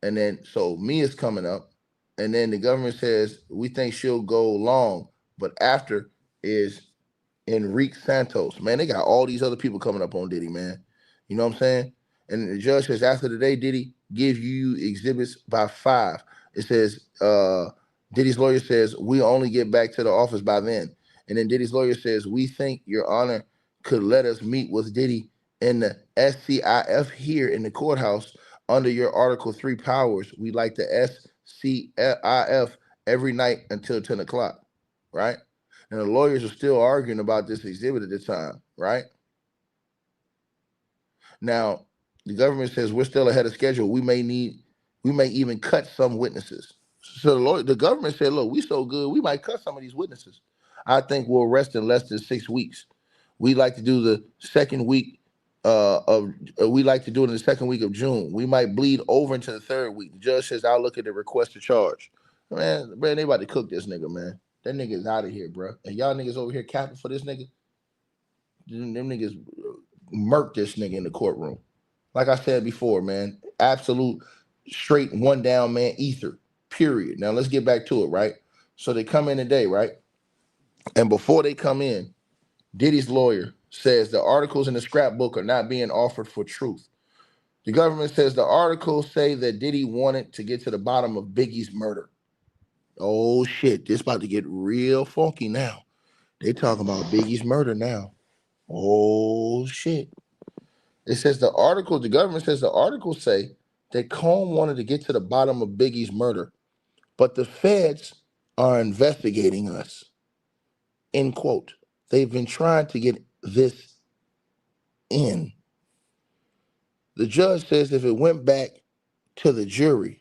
And then, so Mia's coming up. And then the government says, we think she'll go long. But after is Enrique Santos. Man, they got all these other people coming up on Diddy, man. You know what I'm saying? And the judge says, after the day, Diddy give you exhibits by 5. It says, Diddy's lawyer says, we only get back to the office by then. And then Diddy's lawyer says, we think your honor could let us meet with Diddy in the SCIF here in the courthouse under your Article 3 powers. We like the SCIF every night until 10 o'clock, right? And the lawyers are still arguing about this exhibit at the time, right? Now, the government says we're still ahead of schedule. We may even cut some witnesses. So the government said, look, we so good, we might cut some of these witnesses. I think we'll arrest in less than 6 weeks. We like to do the second week we like to do it in the second week of June. We might bleed over into the third week. The judge says, I'll look at the request to charge. Man, they about to cook this nigga, man. That nigga's out of here, bro. And y'all niggas over here capping for this nigga. Them niggas murked this nigga in the courtroom. Like I said before, man, absolute straight one down, man, ether, period. Now let's get back to it, right? So they come in today, right? And before they come in, Diddy's lawyer says the articles in the scrapbook are not being offered for truth. The government says the articles say that Diddy wanted to get to the bottom of Biggie's murder. Oh shit, this about to get real funky now. They talking about Biggie's murder now. Oh shit. It says the government says the articles say that Cohn wanted to get to the bottom of Biggie's murder, but the feds are investigating us. End quote. They've been trying to get this in. The judge says if it went back to the jury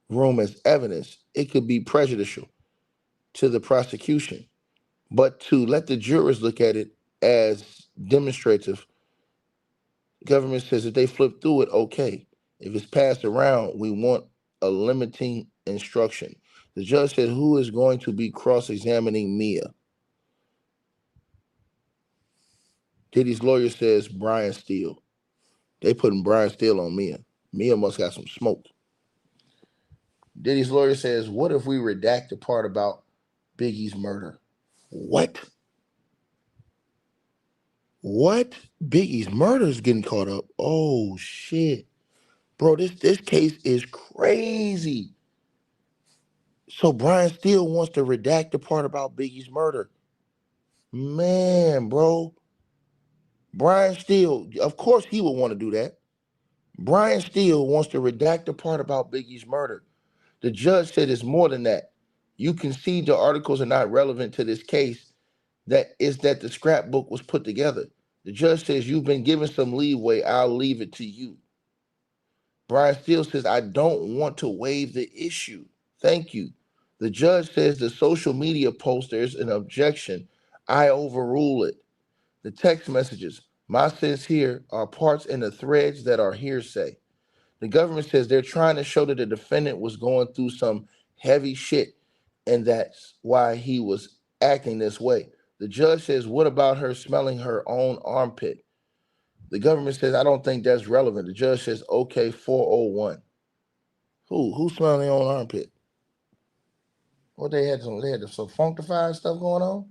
room as evidence, it could be prejudicial to the prosecution. But to let the jurors look at it as demonstrative, government says if they flip through it, okay. If it's passed around, we want a limiting instruction. The judge said, who is going to be cross-examining Mia? Diddy's lawyer says Brian Steele. They putting Brian Steele on Mia. Mia must got some smoke. Diddy's lawyer says, what if we redact the part about Biggie's murder? What? What? Biggie's murder is getting caught up. Oh, shit. Bro, this case is crazy. So Brian Steele wants to redact the part about Biggie's murder. Man, bro. Brian Steele, of course he would want to do that. Brian Steele wants to redact the part about Biggie's murder. The judge said it's more than that. You concede the articles are not relevant to this case. That is that the scrapbook was put together. The judge says you've been given some leeway. I'll leave it to you. Brian Steele says, I don't want to waive the issue. Thank you. The judge says the social media post, there's an objection. I overrule it. The text messages, my sense here are parts in the threads that are hearsay. The government says they're trying to show that the defendant was going through some heavy shit and that's why he was acting this way. The judge says, what about her smelling her own armpit? The government says, I don't think that's relevant. The judge says, okay, 401. Who's smelling their own armpit? What they had some functified stuff going on?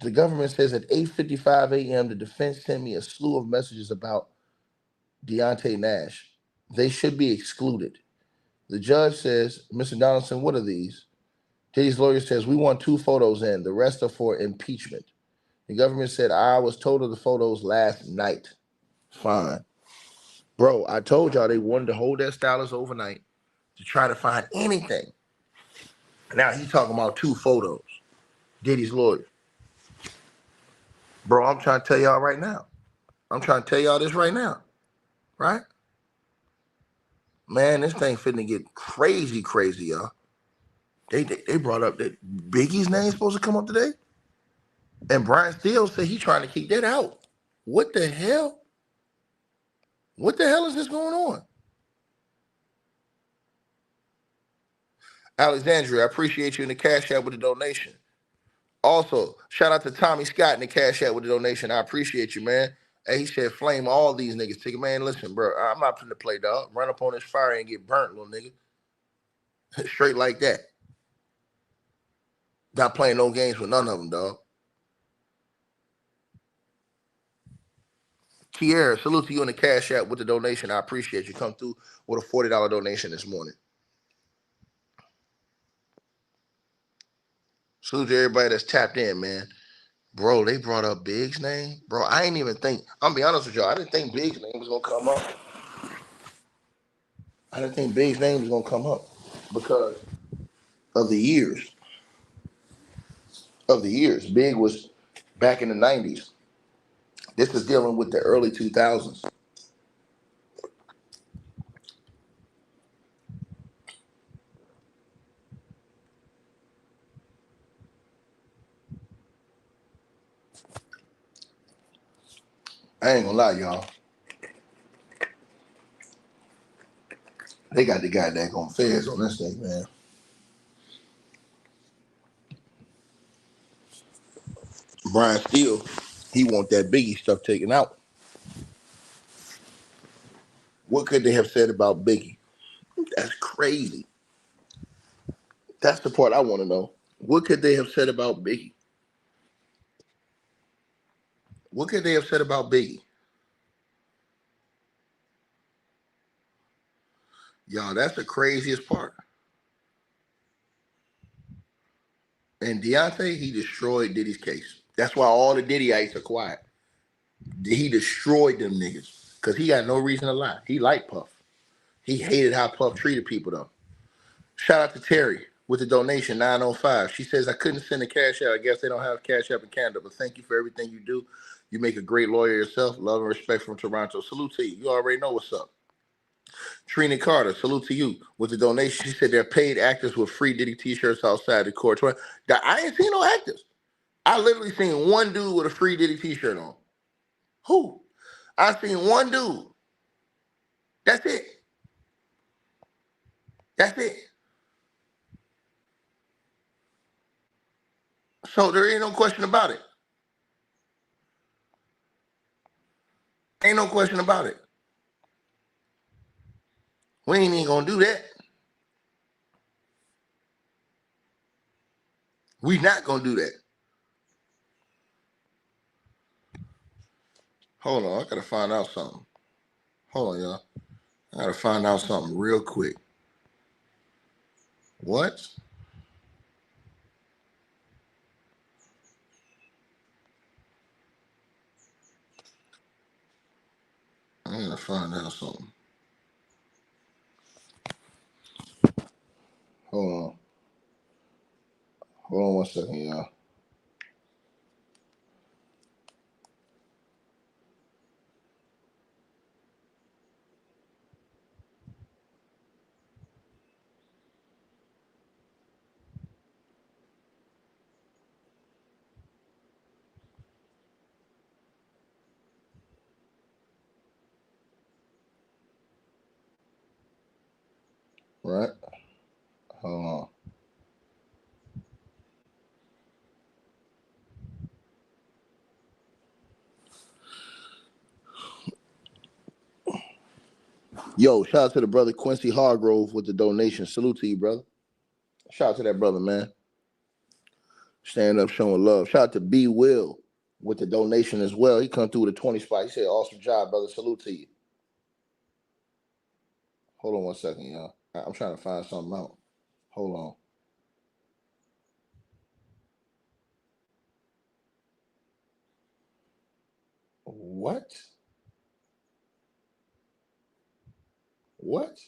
The government says at 8:55 a.m., the defense sent me a slew of messages about Deontay Nash. They should be excluded. The judge says, Mr. Donaldson, what are these? Diddy's lawyer says, we want 2 photos in. The rest are for impeachment. The government said, I was told of the photos last night. Fine. Bro, I told y'all they wanted to hold that Stylist overnight to try to find anything. Now he's talking about 2 photos. Diddy's lawyer. Bro, I'm trying to tell y'all right now. I'm trying to tell y'all this right now. Right? Man, this thing finna get crazy, y'all. They brought up that Biggie's name supposed to come up today. And Brian Steele said he's trying to keep that out. What the hell? What the hell is this going on? Alexandria, I appreciate you in the Cash App with the donation. Also, shout out to Tommy Scott in the Cash App with the donation. I appreciate you, man. And he said, flame all these niggas. Take man, listen, bro. I'm not finna play, dog. Run up on this fire and get burnt, little nigga. Straight like that. Not playing no games with none of them, dog. Kiera, salute to you in the Cash App with the donation. I appreciate you. Come through with a $40 donation this morning. Salute to everybody that's tapped in, man. Bro, they brought up Big's name. Bro, I ain't even think, I'm gonna be honest with y'all, I didn't think Big's name was gonna come up. I didn't think Big's name was gonna come up because of the years. Big was back in the 90s. This is dealing with the early 2000s. I ain't gonna lie, y'all. They got the guy that on feds on this thing, man. Brian Steele, he want that Biggie stuff taken out. What could they have said about Biggie? That's crazy. That's the part I want to know. What could they have said about Biggie? What could they have said about Biggie? Y'all, that's the craziest part. And Deontay, he destroyed Diddy's case. That's why all the Diddyites are quiet. He destroyed them niggas because he got no reason to lie. He liked Puff. He hated how Puff treated people, though. Shout out to Terry with the donation, 905. She says, I couldn't send a cash out. I guess they don't have cash app in Canada, but thank you for everything you do. You make a great lawyer yourself. Love and respect from Toronto. Salute to you. You already know what's up. Trina Carter, salute to you with the donation. She said they're paid actors with free Diddy t-shirts outside the court. I ain't seen no actors. I literally seen one dude with a free Diddy t-shirt on. Who? I seen one dude. That's it. That's it. So there ain't no question about it. Ain't no question about it. We ain't even gonna do that. We not gonna do that. Hold on, I gotta find out something. Hold on, y'all. I gotta find out something real quick. What? I gotta find out something. Hold on. Hold on 1 second, y'all. Right? Hold on. Yo, shout out to the brother Quincy Hargrove with the donation. Salute to you, brother. Shout out to that brother, man. Stand up, showing love. Shout out to B Will with the donation as well. He come through with a 20 spot. He said, awesome job, brother. Salute to you. Hold on 1 second, y'all. I'm trying to find something out. Hold on. What? What?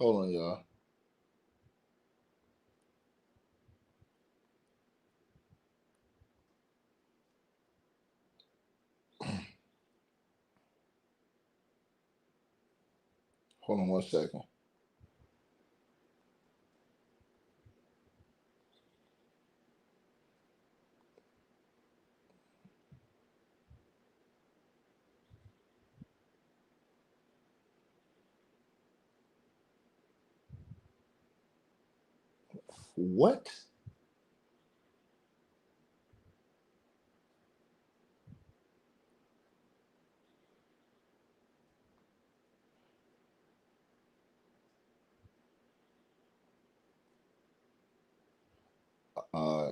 Hold on, y'all. Hold on 1 second. What? Uh,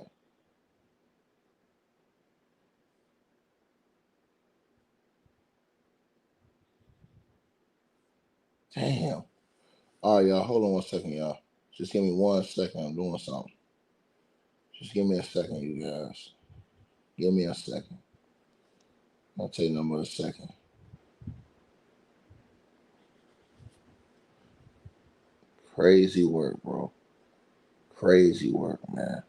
damn. All right, y'all. Hold on 1 second, y'all. Just give me 1 second. I'm doing something. Just give me a second, you guys. Give me a second. I'll tell you number a second. Crazy work, bro. Crazy work, man.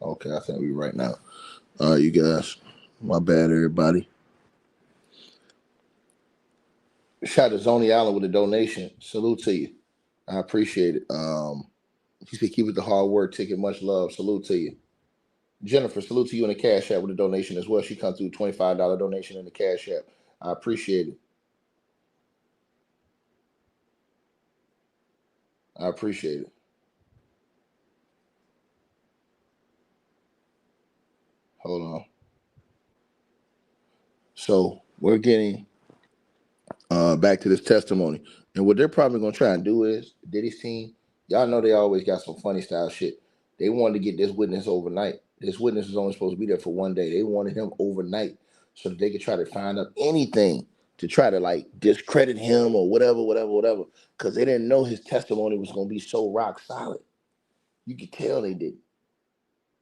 Okay, I think we right now. All right, you guys. My bad, everybody. Shout out to Zoni Allen with a donation. Salute to you. I appreciate it. He said, keep it the hard work, ticket. Much love. Salute to you. Jennifer, salute to you in the Cash App with a donation as well. She come through $25 donation in the Cash App. I appreciate it. I appreciate it. Hold on. So we're getting back to this testimony. And what they're probably going to try and do is, Diddy's team, y'all know they always got some funny style shit. They wanted to get this witness overnight. This witness is only supposed to be there for 1 day. They wanted him overnight so that they could try to find out anything to try to like discredit him or whatever. Because they didn't know his testimony was going to be so rock solid. You could tell they did.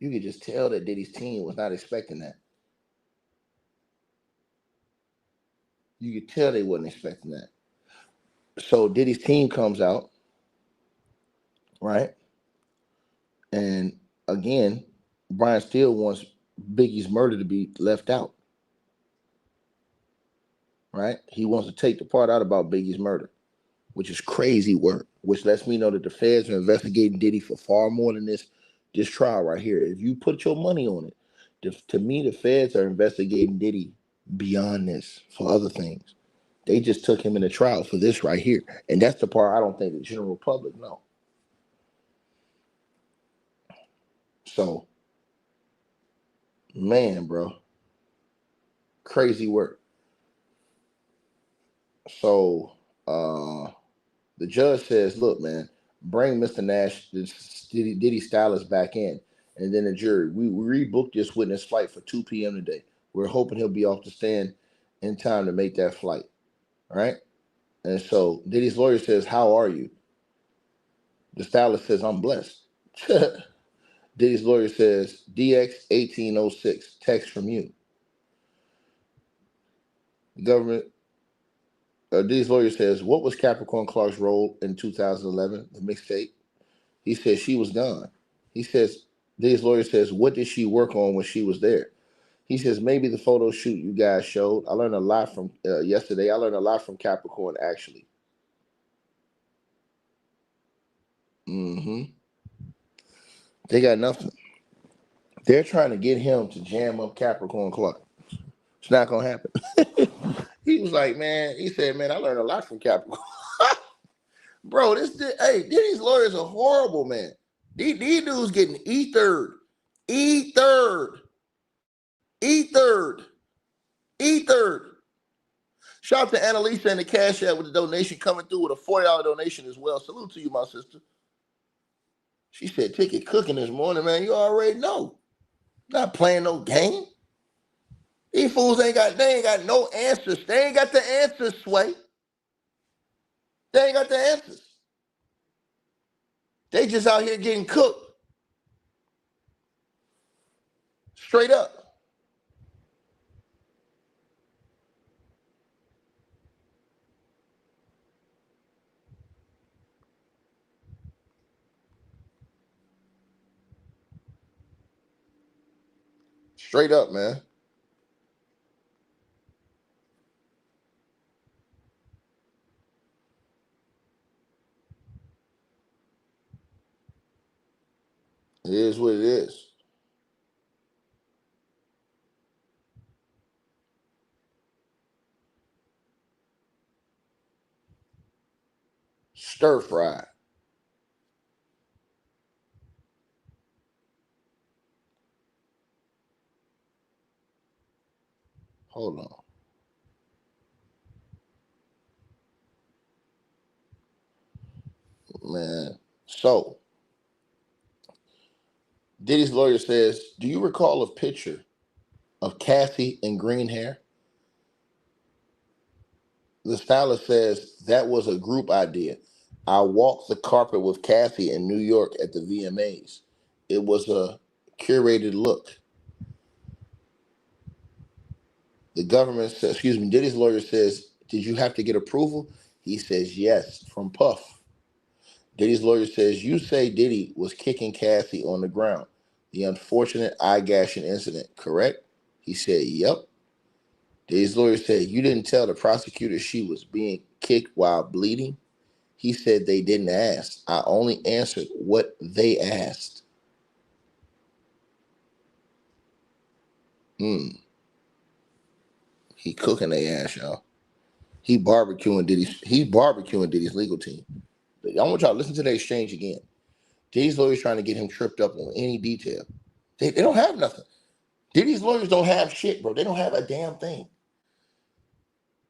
You could just tell that Diddy's team was not expecting that. You could tell they wasn't expecting that. So Diddy's team comes out, right? And again, Brian still wants Biggie's murder to be left out, right? He wants to take the part out about Biggie's murder, which is crazy work, which lets me know that the feds are investigating Diddy for far more than this trial right here. If you put your money on it, to me, the feds are investigating Diddy beyond this for other things. They just took him in the trial for this right here. And that's the part I don't think the general public know. So, man, bro, crazy work. So, the judge says, look, man, bring Mr. Nash, this Diddy Stylist back in. And then the jury, we rebooked this witness flight for 2 p.m. today. We're hoping he'll be off the stand in time to make that flight. All right? And so Diddy's lawyer says, how are you? The stylist says, I'm blessed. Diddy's lawyer says, DX1806, text from you. Government, Diddy's lawyer says, what was Capricorn Clark's role in 2011, the mixtape? He says she was gone. He says, Diddy's lawyer says, what did she work on when she was there? He says, maybe the photo shoot you guys showed. I learned a lot from yesterday. I learned a lot from Capricorn, actually. They got nothing. They're trying to get him to jam up Capricorn Clark. It's not going to happen. He was like, man, he said, man, I learned a lot from Capricorn. Bro, Diddy's lawyers are horrible, man. These dudes getting E3rd. Shout out to Annalisa and the Cash App with the donation coming through with a $40 donation as well. Salute to you, my sister. She said, ticket cooking this morning, man. You already know. Not playing no game. These fools ain't got no answers. They ain't got the answers, Sway. They ain't got the answers. They just out here getting cooked. Straight up. Straight up, man. It is what it is. Stir fry. Hold on. Man. So, Diddy's lawyer says, do you recall a picture of Cassie in green hair? The stylist says that was a group idea. I walked the carpet with Cassie in New York at the VMAs. It was a curated look. The government says, excuse me, Diddy's lawyer says, did you have to get approval? He says, yes, from Puff. Diddy's lawyer says, you say Diddy was kicking Cassie on the ground. The unfortunate eye gashing incident, correct? He said, yep. Diddy's lawyer said, you didn't tell the prosecutor she was being kicked while bleeding? He said they didn't ask. I only answered what they asked. He cooking their ass, y'all. He's barbecuing Diddy's legal team. I want y'all to listen to the exchange again. Diddy's lawyers trying to get him tripped up on any detail. They don't have nothing. Diddy's lawyers don't have shit, bro. They don't have a damn thing.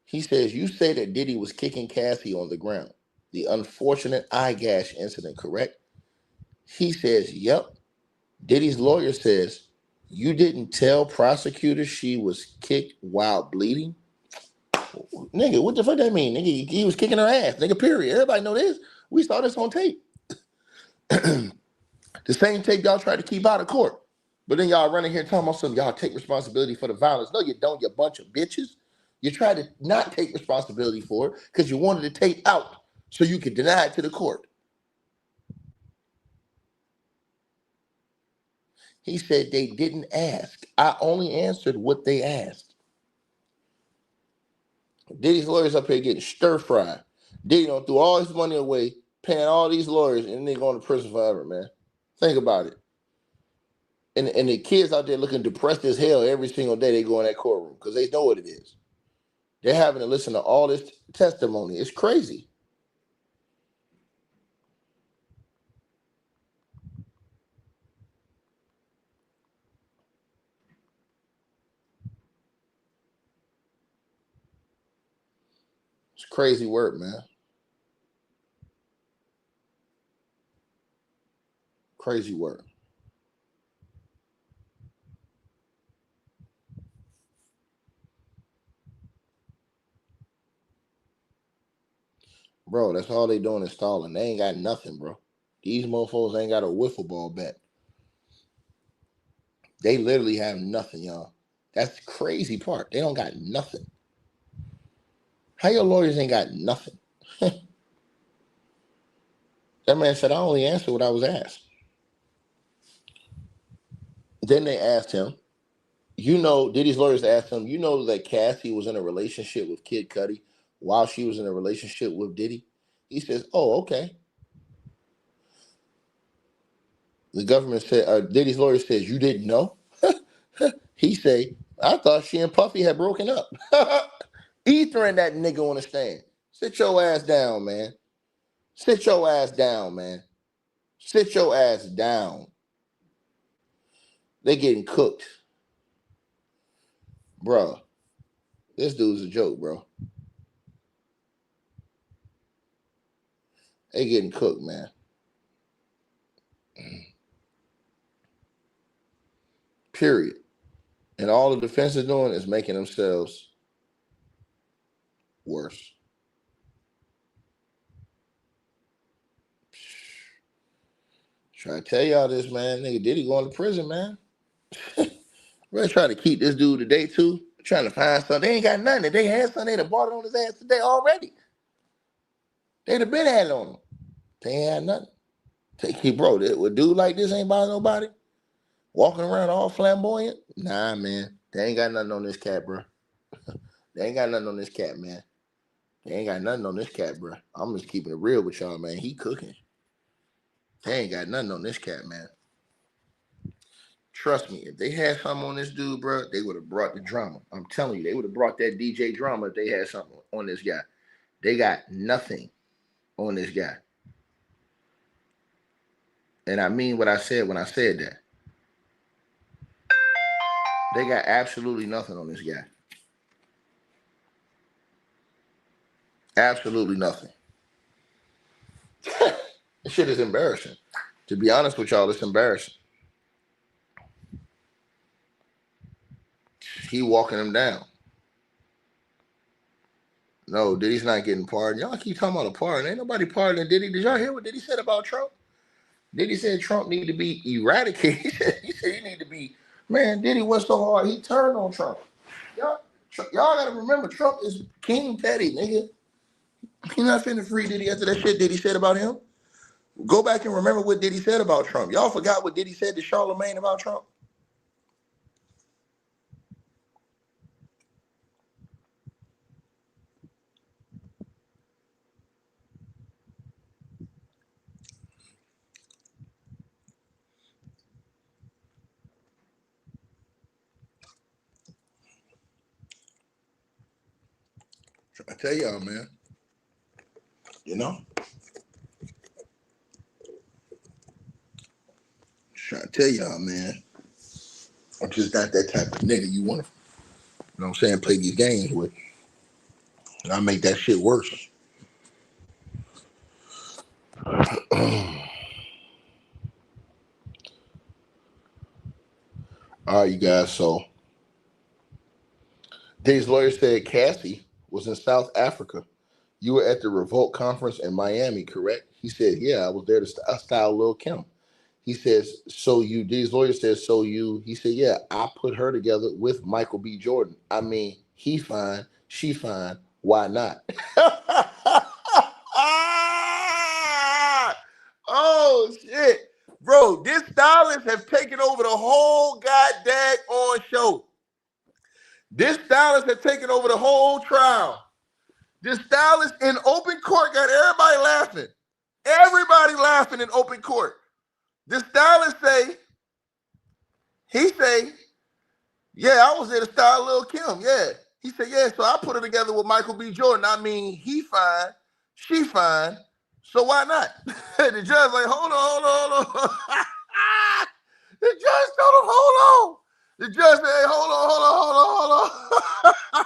He says, you say that Diddy was kicking Cassie on the ground. The unfortunate eye gash incident, correct? He says, yep. Diddy's lawyer says, you didn't tell prosecutors she was kicked while bleeding? Nigga, what the fuck that mean? Nigga, he was kicking her ass. Nigga, period. Everybody know this. We saw this on tape. The same tape y'all tried to keep out of court. But then y'all running here talking about something. Y'all take responsibility for the violence. No, you don't, you bunch of bitches. You try to not take responsibility for it because you wanted the tape out so you could deny it to the court. He said they didn't ask. I only answered what they asked. Diddy's lawyers up here getting stir-fried. Diddy done threw all his money away, paying all these lawyers, and they going to prison forever, man. Think about it. And the kids out there looking depressed as hell every single day they go in that courtroom because they know what it is. They're having to listen to all this testimony. It's crazy. It's crazy work, man. Crazy work. Bro, that's all they doing is stalling. They ain't got nothing, bro. These mofos ain't got a wiffle ball bat. They literally have nothing, y'all. That's the crazy part. They don't got nothing. How your lawyers ain't got nothing? That man said, I only answered what I was asked. Then they asked him, Diddy's lawyers asked him, you know that Cassie was in a relationship with Kid Cudi while she was in a relationship with Diddy? He says, oh, okay. The government said, Diddy's lawyer says, you didn't know? He say, I thought she and Puffy had broken up. Ethering that nigga on the stand. Sit your ass down, man. Sit your ass down, man. Sit your ass down. They getting cooked. Bro, this dude's a joke, bro. They getting cooked, man. Period. And all the defense is doing is making themselves worse. Try to tell y'all this, man. Nigga Diddy going to prison, man. We're trying to keep this dude today too. Trying to find something. They ain't got nothing. If they had something, they'd have bought it on his ass today already. They'd have been had it on him. They ain't had nothing. Bro, a dude like this ain't buying nobody. Walking around all flamboyant? Nah, man. They ain't got nothing on this cat, bro. They ain't got nothing on this cat, man. They ain't got nothing on this cat, bro. I'm just keeping it real with y'all, man. He cooking. They ain't got nothing on this cat, man. Trust me, if they had something on this dude, bro, they would have brought the drama. I'm telling you, they would have brought that DJ drama if they had something on this guy. They got nothing on this guy. And I mean what I said when I said that. They got absolutely nothing on this guy. Absolutely nothing. This shit is embarrassing. To be honest with y'all, it's embarrassing. He walking him down. No, Diddy's not getting pardoned. Y'all keep talking about a pardon. Ain't nobody pardoning Diddy. Did y'all hear what Diddy said about Trump? Diddy said Trump need to be eradicated. He said he need to be, man, Diddy was so hard, he turned on Trump. Y'all gotta remember, Trump is King Petty, nigga. He not finna free Diddy after that shit Diddy said about him. Go back and remember what Diddy said about Trump. Y'all forgot what Diddy said to Charlamagne about Trump? I tell y'all, man. You know? Trying to tell y'all, man. I'm just not that type of nigga you want to, you know what I'm saying, play these games with. And I make that shit worse. All right, you guys. So, Diddy's lawyer said Cassie was in South Africa. You were at the Revolt conference in Miami, correct? He said, yeah, I was there to style Lil' Kim. He says, so you, Diddy's lawyer says, so you, he said, yeah, I put her together with Michael B. Jordan. I mean, he fine, she fine, why not? Oh, shit. Bro, this stylist have taken over the whole goddamn on show. This stylist has taken over the whole trial. This stylist in open court got everybody laughing. Everybody laughing in open court. This stylist he say, yeah, I was there to style Lil' Kim, yeah. He said, yeah, so I put her together with Michael B. Jordan. I mean, he fine, she fine, so why not? The judge like, hold on. The judge told him, hold on. The judge said, hey, hold on.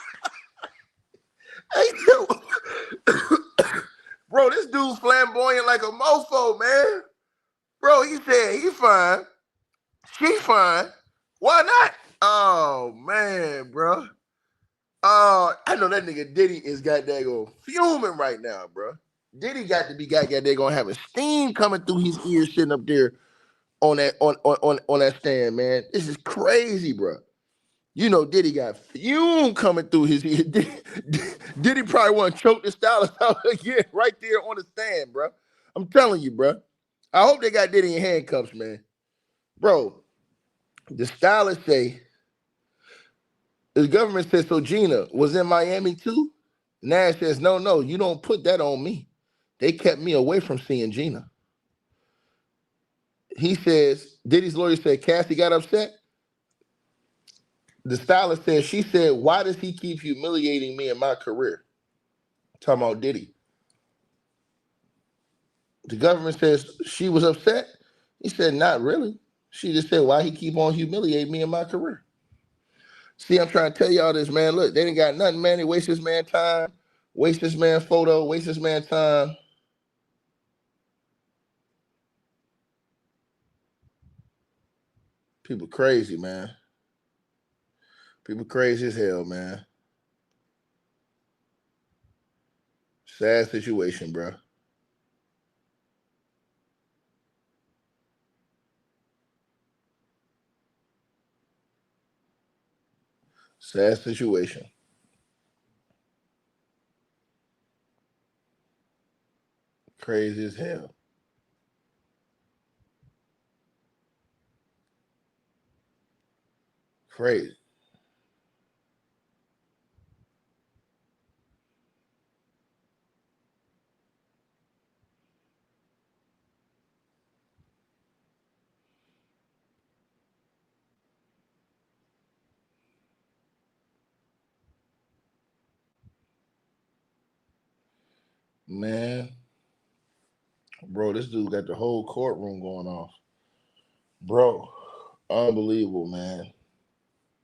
Hey, bro, this dude flamboyant like a mofo, man. Bro, he said he fine, she fine, why not? Oh, man, bro. I know that nigga Diddy is goddamn fuming right now, bro. Diddy got to be goddamn gonna have a steam coming through his ears sitting up there on that stand, man. This is crazy, bro. You know Diddy got fume coming through his ear. Diddy probably want to choke the stylist out again right there on the stand, bro. I'm telling you, bro. I hope they got Diddy in handcuffs, man. Bro, the stylist say, the government says, so Gina was in Miami too? Nash says, no, you don't put that on me. They kept me away from seeing Gina. He says, Diddy's lawyer said Cassie got upset. The stylist says, she said, why does he keep humiliating me in my career? Talking about Diddy. The government says she was upset. He said, not really. She just said, why he keep on humiliating me in my career? See, I'm trying to tell y'all this, man. Look, they didn't got nothing, man. They waste this man time, waste this man photo, waste this man time. People crazy, man. People crazy as hell, man. Sad situation, bro. Sad situation. Crazy as hell. Crazy. Man, bro, this dude got the whole courtroom going off. Bro, unbelievable, man.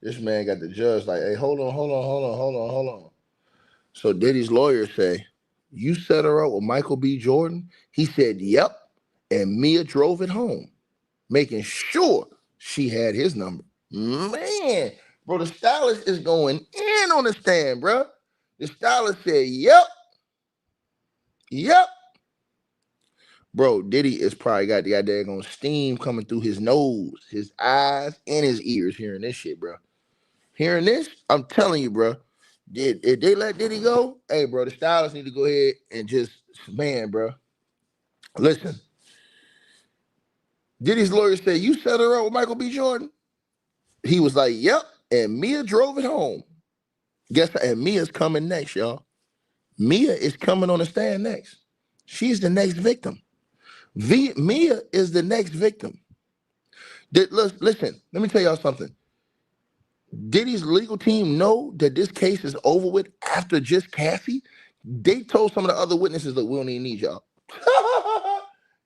This man got the judge like, hey, hold on. So Diddy's lawyers say, you set her up with Michael B. Jordan? He said, yep. And Mia drove it home, making sure she had his number. Man, bro, the stylist is going in on the stand, bro. The stylist said, yep. Bro, Diddy is probably got the goddamn steam coming through his nose, his eyes, and his ears hearing this shit, bro. Hearing this, I'm telling you, bro. If they let Diddy go, hey, bro, the stylists need to go ahead and just, man, bro. Listen, Diddy's lawyer said, you set her up with Michael B. Jordan? He was like, yep. And Mia drove it home. Guess what? And Mia's coming next, y'all. Mia is coming on the stand next. She's the next victim. Mia is the next victim. Listen, let me tell y'all something. Diddy's legal team know that this case is over with after just Cassie. They told some of the other witnesses that we don't even need y'all.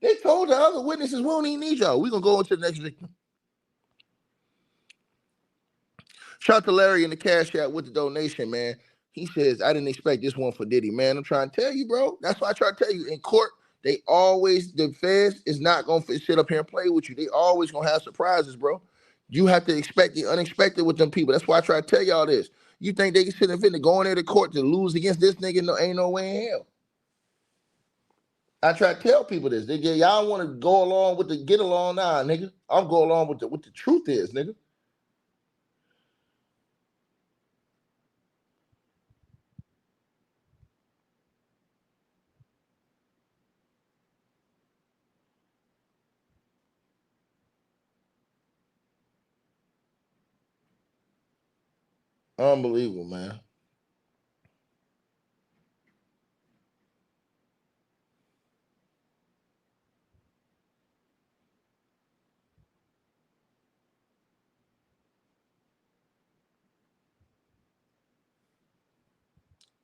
They told the other witnesses we don't even need y'all. We're going to go on to the next victim. Shout out to Larry in the cash app with the donation, man. He says, I didn't expect this one for Diddy, man. I'm trying to tell you, bro. That's why I try to tell you. In court, the feds is not going to sit up here and play with you. They always going to have surprises, bro. You have to expect the unexpected with them people. That's why I try to tell y'all this. You think they can sit and go in there to court to lose against this nigga? No, ain't no way in hell. I try to tell people this. Y'all want to go along with the get along now, nigga. I'm going along with what the truth is, nigga. Unbelievable, man.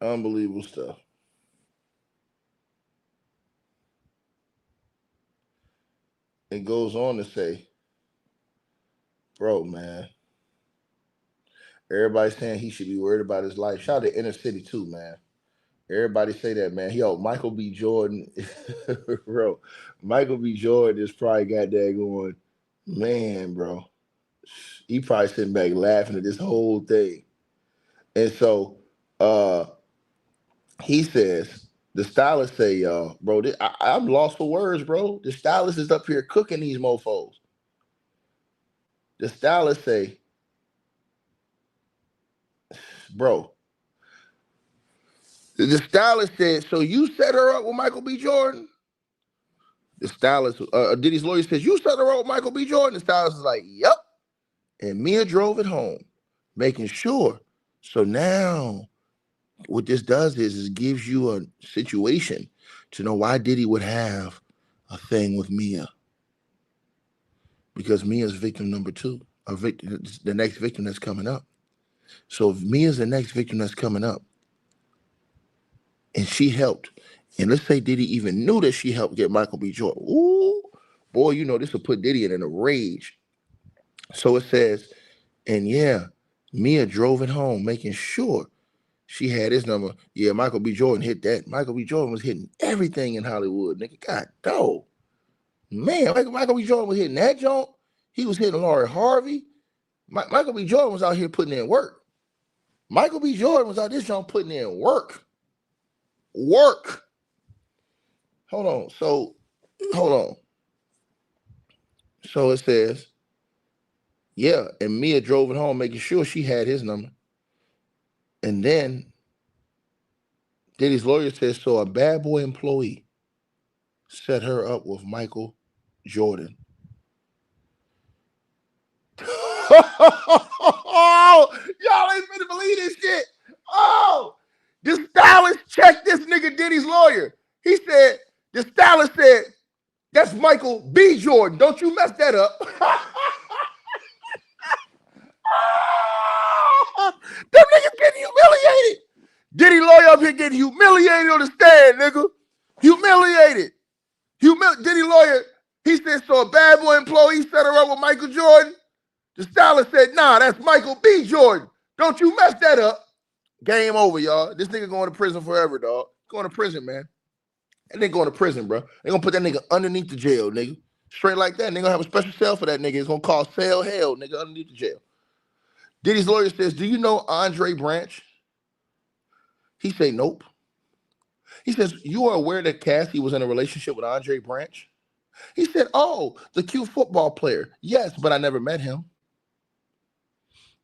Unbelievable stuff. It goes on to say, bro, man, everybody's saying he should be worried about his life. Shout out to Inner City too, man. Everybody say that, man. Michael B. Jordan, bro. Michael B. Jordan is probably got that going, man, bro. He probably sitting back laughing at this whole thing. And so he says, the stylist say, y'all, bro, I'm lost for words, bro. The stylist is up here cooking these mofos. The stylist say, bro, the stylist said, so you set her up with Michael B. Jordan? The stylist, Diddy's lawyer says, you set her up with Michael B. Jordan? The stylist is like, yep. And Mia drove it home, making sure. So now what this does is it gives you a situation to know why Diddy would have a thing with Mia. Because Mia's victim number 2, the next victim that's coming up. So if Mia's the next victim that's coming up, and she helped, and let's say Diddy even knew that she helped get Michael B. Jordan. Ooh, boy, you know this will put Diddy in a rage. So it says, and yeah, Mia drove it home, making sure she had his number. Yeah, Michael B. Jordan hit that. Michael B. Jordan was hitting everything in Hollywood, nigga. God, dog. Man, Michael B. Jordan was hitting that joint. He was hitting Laurie Harvey. Michael B. Jordan was out here putting in work. Michael B. Jordan was out this joint putting in work. Work. Hold on. So it says, yeah, and Mia drove it home, making sure she had his number. And then Diddy's lawyer says, so a bad boy employee set her up with Michael Jordan. Oh, y'all ain't finna believe this shit. Oh, the stylist checked this nigga Diddy's lawyer. He said, the stylist said, that's Michael B. Jordan. Don't you mess that up. Them niggas getting humiliated. Diddy lawyer up here getting humiliated on the stand, nigga. Humiliated. Diddy lawyer, he said, so a bad boy employee set her up with Michael Jordan. The stylist said, nah, that's Michael B. Jordan. Don't you mess that up. Game over, y'all. This nigga going to prison forever, dog. Going to prison, man. That nigga going to prison, bro. They gonna put that nigga underneath the jail, nigga. Straight like that. They gonna have a special cell for that nigga. It's gonna call cell hell, nigga, underneath the jail. Diddy's lawyer says, do you know Andre Branch? He say, nope. He says, you are aware that Cassie was in a relationship with Andre Branch? He said, oh, the cute football player. Yes, but I never met him.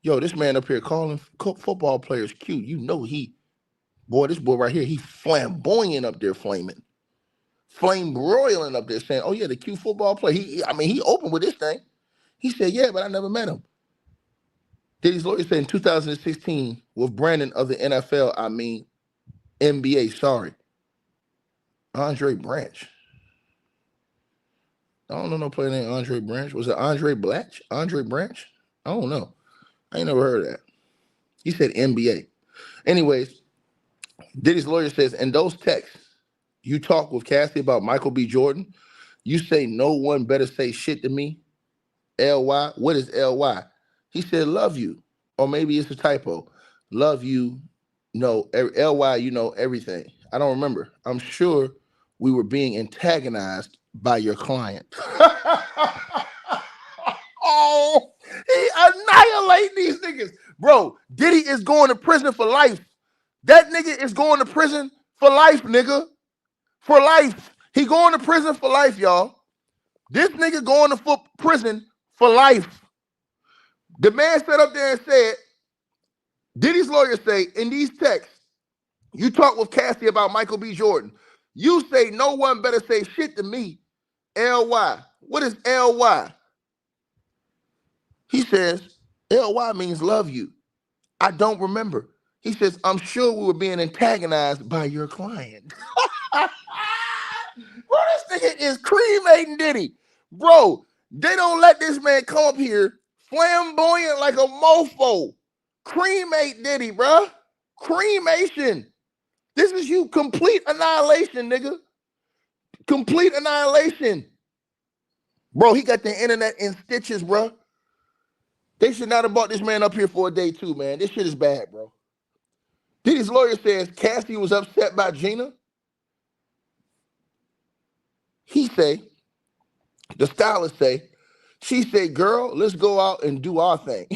Yo, this man up here calling football players cute. You know this boy right here, he flamboyant up there flaming. Flame broiling up there saying, oh yeah, the cute football player. He opened with this thing. He said, yeah, but I never met him. Diddy's lawyer said in 2016, with Brandon of the NFL, NBA, sorry. Andre Branch. I don't know no player named Andre Branch. Was it Andre Blatch? Andre Branch? I don't know. I ain't never heard of that. He said NBA. Anyways, Diddy's lawyer says, in those texts, you talk with Cassie about Michael B. Jordan. You say no one better say shit to me. LY. What is LY? He said, love you. Or maybe it's a typo. Love you. No, LY, you know everything. I don't remember. I'm sure we were being antagonized by your client. Oh, he annihilate these niggas. Bro, Diddy is going to prison for life. That nigga is going to prison for life, nigga. For life. He going to prison for life, y'all. This nigga going to prison for life. The man sat up there and said, Diddy's lawyer say, in these texts, you talk with Cassie about Michael B. Jordan. You say no one better say shit to me. LY. What is LY? He says, LY means love you. I don't remember. He says, I'm sure we were being antagonized by your client. Bro, this nigga is cremating Diddy. Bro, they don't let this man come up here flamboyant like a mofo. Cremate Diddy, bro. Cremation. This is you. Complete annihilation, nigga. Complete annihilation. Bro, he got the internet in stitches, bro. They should not have brought this man up here for a day too, man. This shit is bad, bro. Diddy's lawyer says Cassie was upset by Gina. He say, the stylist say, she said, girl, let's go out and do our thing.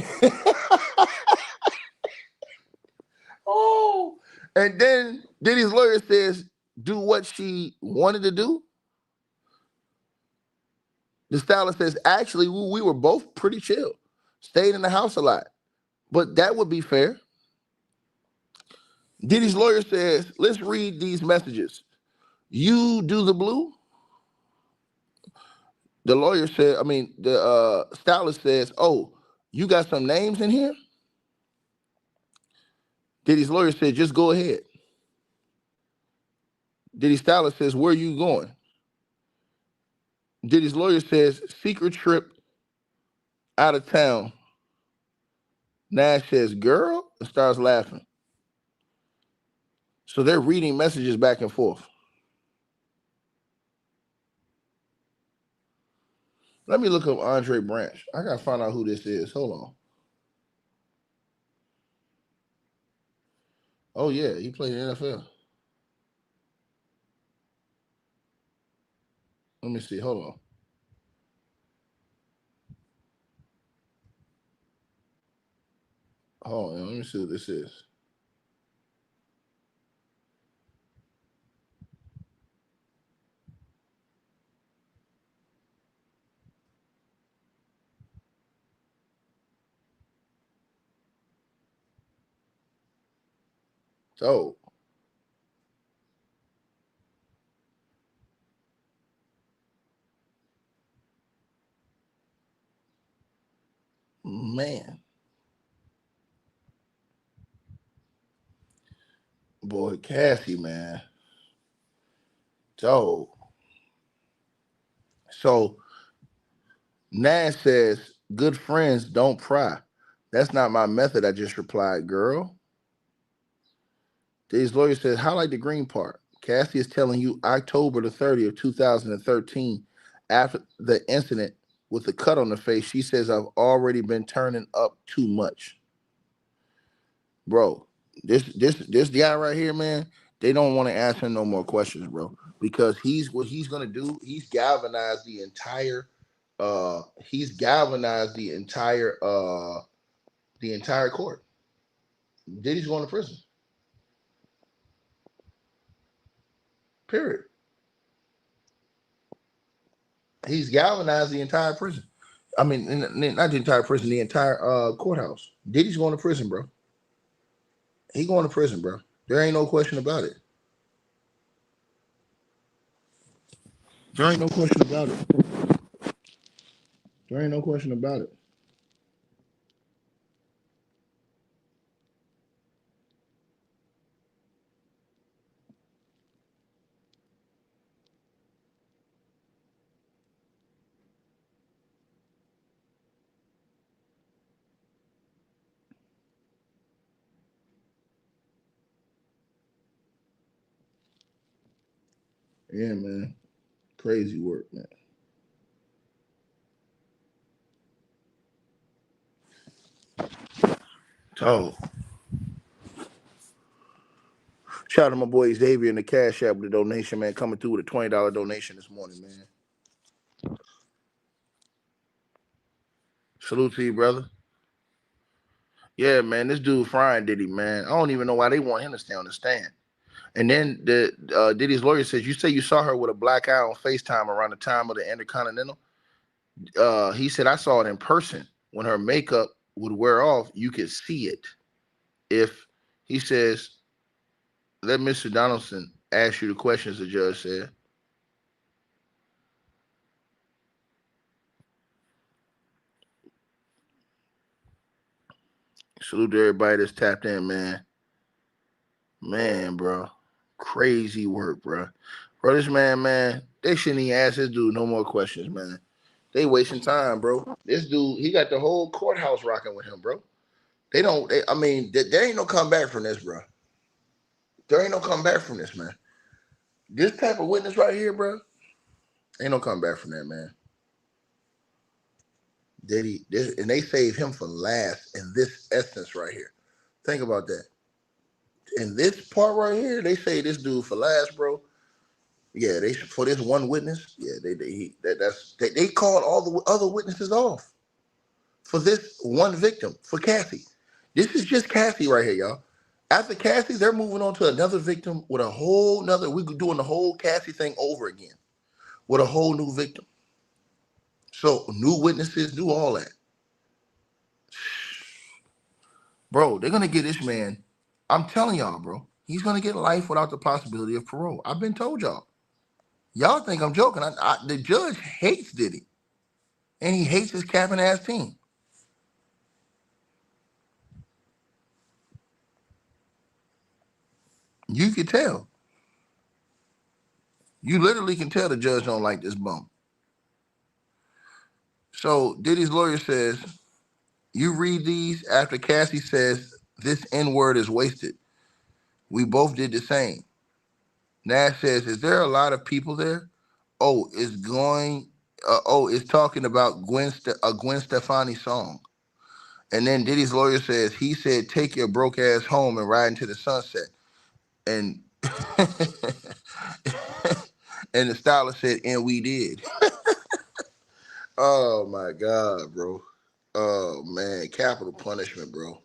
Oh, and then Diddy's lawyer says, do what she wanted to do. The stylist says, actually, we were both pretty chill. Stayed in the house a lot. But that would be fair. Diddy's lawyer says, let's read these messages. You do the blue. The lawyer said, the stylist says, oh, you got some names in here? Diddy's lawyer said, just go ahead. Diddy's stylist says, where are you going? Diddy's lawyer says, secret trip out of town. Nash says, girl, and starts laughing. So they're reading messages back and forth. Let me look up Andre Branch. I got to find out who this is. Hold on. Oh, yeah, he played in the NFL. Let me see. Hold on. Hold on. Let me see what this is. So, man, boy, Cassie, man. So Nash says, good friends don't pry. That's not my method. I just replied, girl. His lawyer says, highlight the green part. Cassie is telling you October the 30th, 2013, after the incident with the cut on the face, she says, I've already been turning up too much. Bro, this guy right here, man, they don't want to ask him no more questions, bro. Because what he's gonna do, he's galvanized the entire court. Diddy's going to prison. Period. He's galvanized the entire prison. I mean, not the entire prison, the entire courthouse. Diddy's going to prison, bro. He going to prison, bro. There ain't no question about it. There ain't no question about it. There ain't no question about it. Yeah, man. Crazy work, man. So, shout out to my boy Xavier in the Cash App with the donation, man. Coming through with a $20 donation this morning, man. Salute to you, brother. Yeah, man. This dude frying Diddy, man. I don't even know why they want him to stay on the stand. And then Diddy's lawyer says, you say you saw her with a black eye on FaceTime around the time of the Intercontinental. He said, I saw it in person. When her makeup would wear off, you could see it. If he says, let Mr. Donaldson ask you the questions, the judge said. Salute to everybody that's tapped in, man. Man, bro. Crazy work, bro. Bro, this man, they shouldn't even ask this dude no more questions, man. They wasting time, bro. This dude, he got the whole courthouse rocking with him, bro. I mean, there ain't no comeback from this, bro. There ain't no comeback from this, man. This type of witness right here, bro, ain't no comeback from that, man. And they save him for last in this essence right here. Think about that. In this part right here, they say this dude for last, bro. Yeah, they for this one witness. Yeah, they called all the other witnesses off for this one victim for Cassie. This is just Cassie right here, y'all. After Cassie, they're moving on to another victim with a whole nother. We're doing the whole Cassie thing over again with a whole new victim. So new witnesses, do all that. Bro, they're gonna get this man. I'm telling y'all, bro, he's gonna get life without the possibility of parole. I've been told y'all. Y'all think I'm joking. The judge hates Diddy, and he hates his capping ass team. You can tell. You literally can tell the judge don't like this bum. So Diddy's lawyer says, you read these after Cassie says this N-word is wasted. We both did the same. Nash says, is there a lot of people there? Oh, it's talking about a Gwen Stefani song. And then Diddy's lawyer says, he said, take your broke ass home and ride into the sunset. And and the stylist said, and we did. Oh my God, bro. Oh man, capital punishment, bro.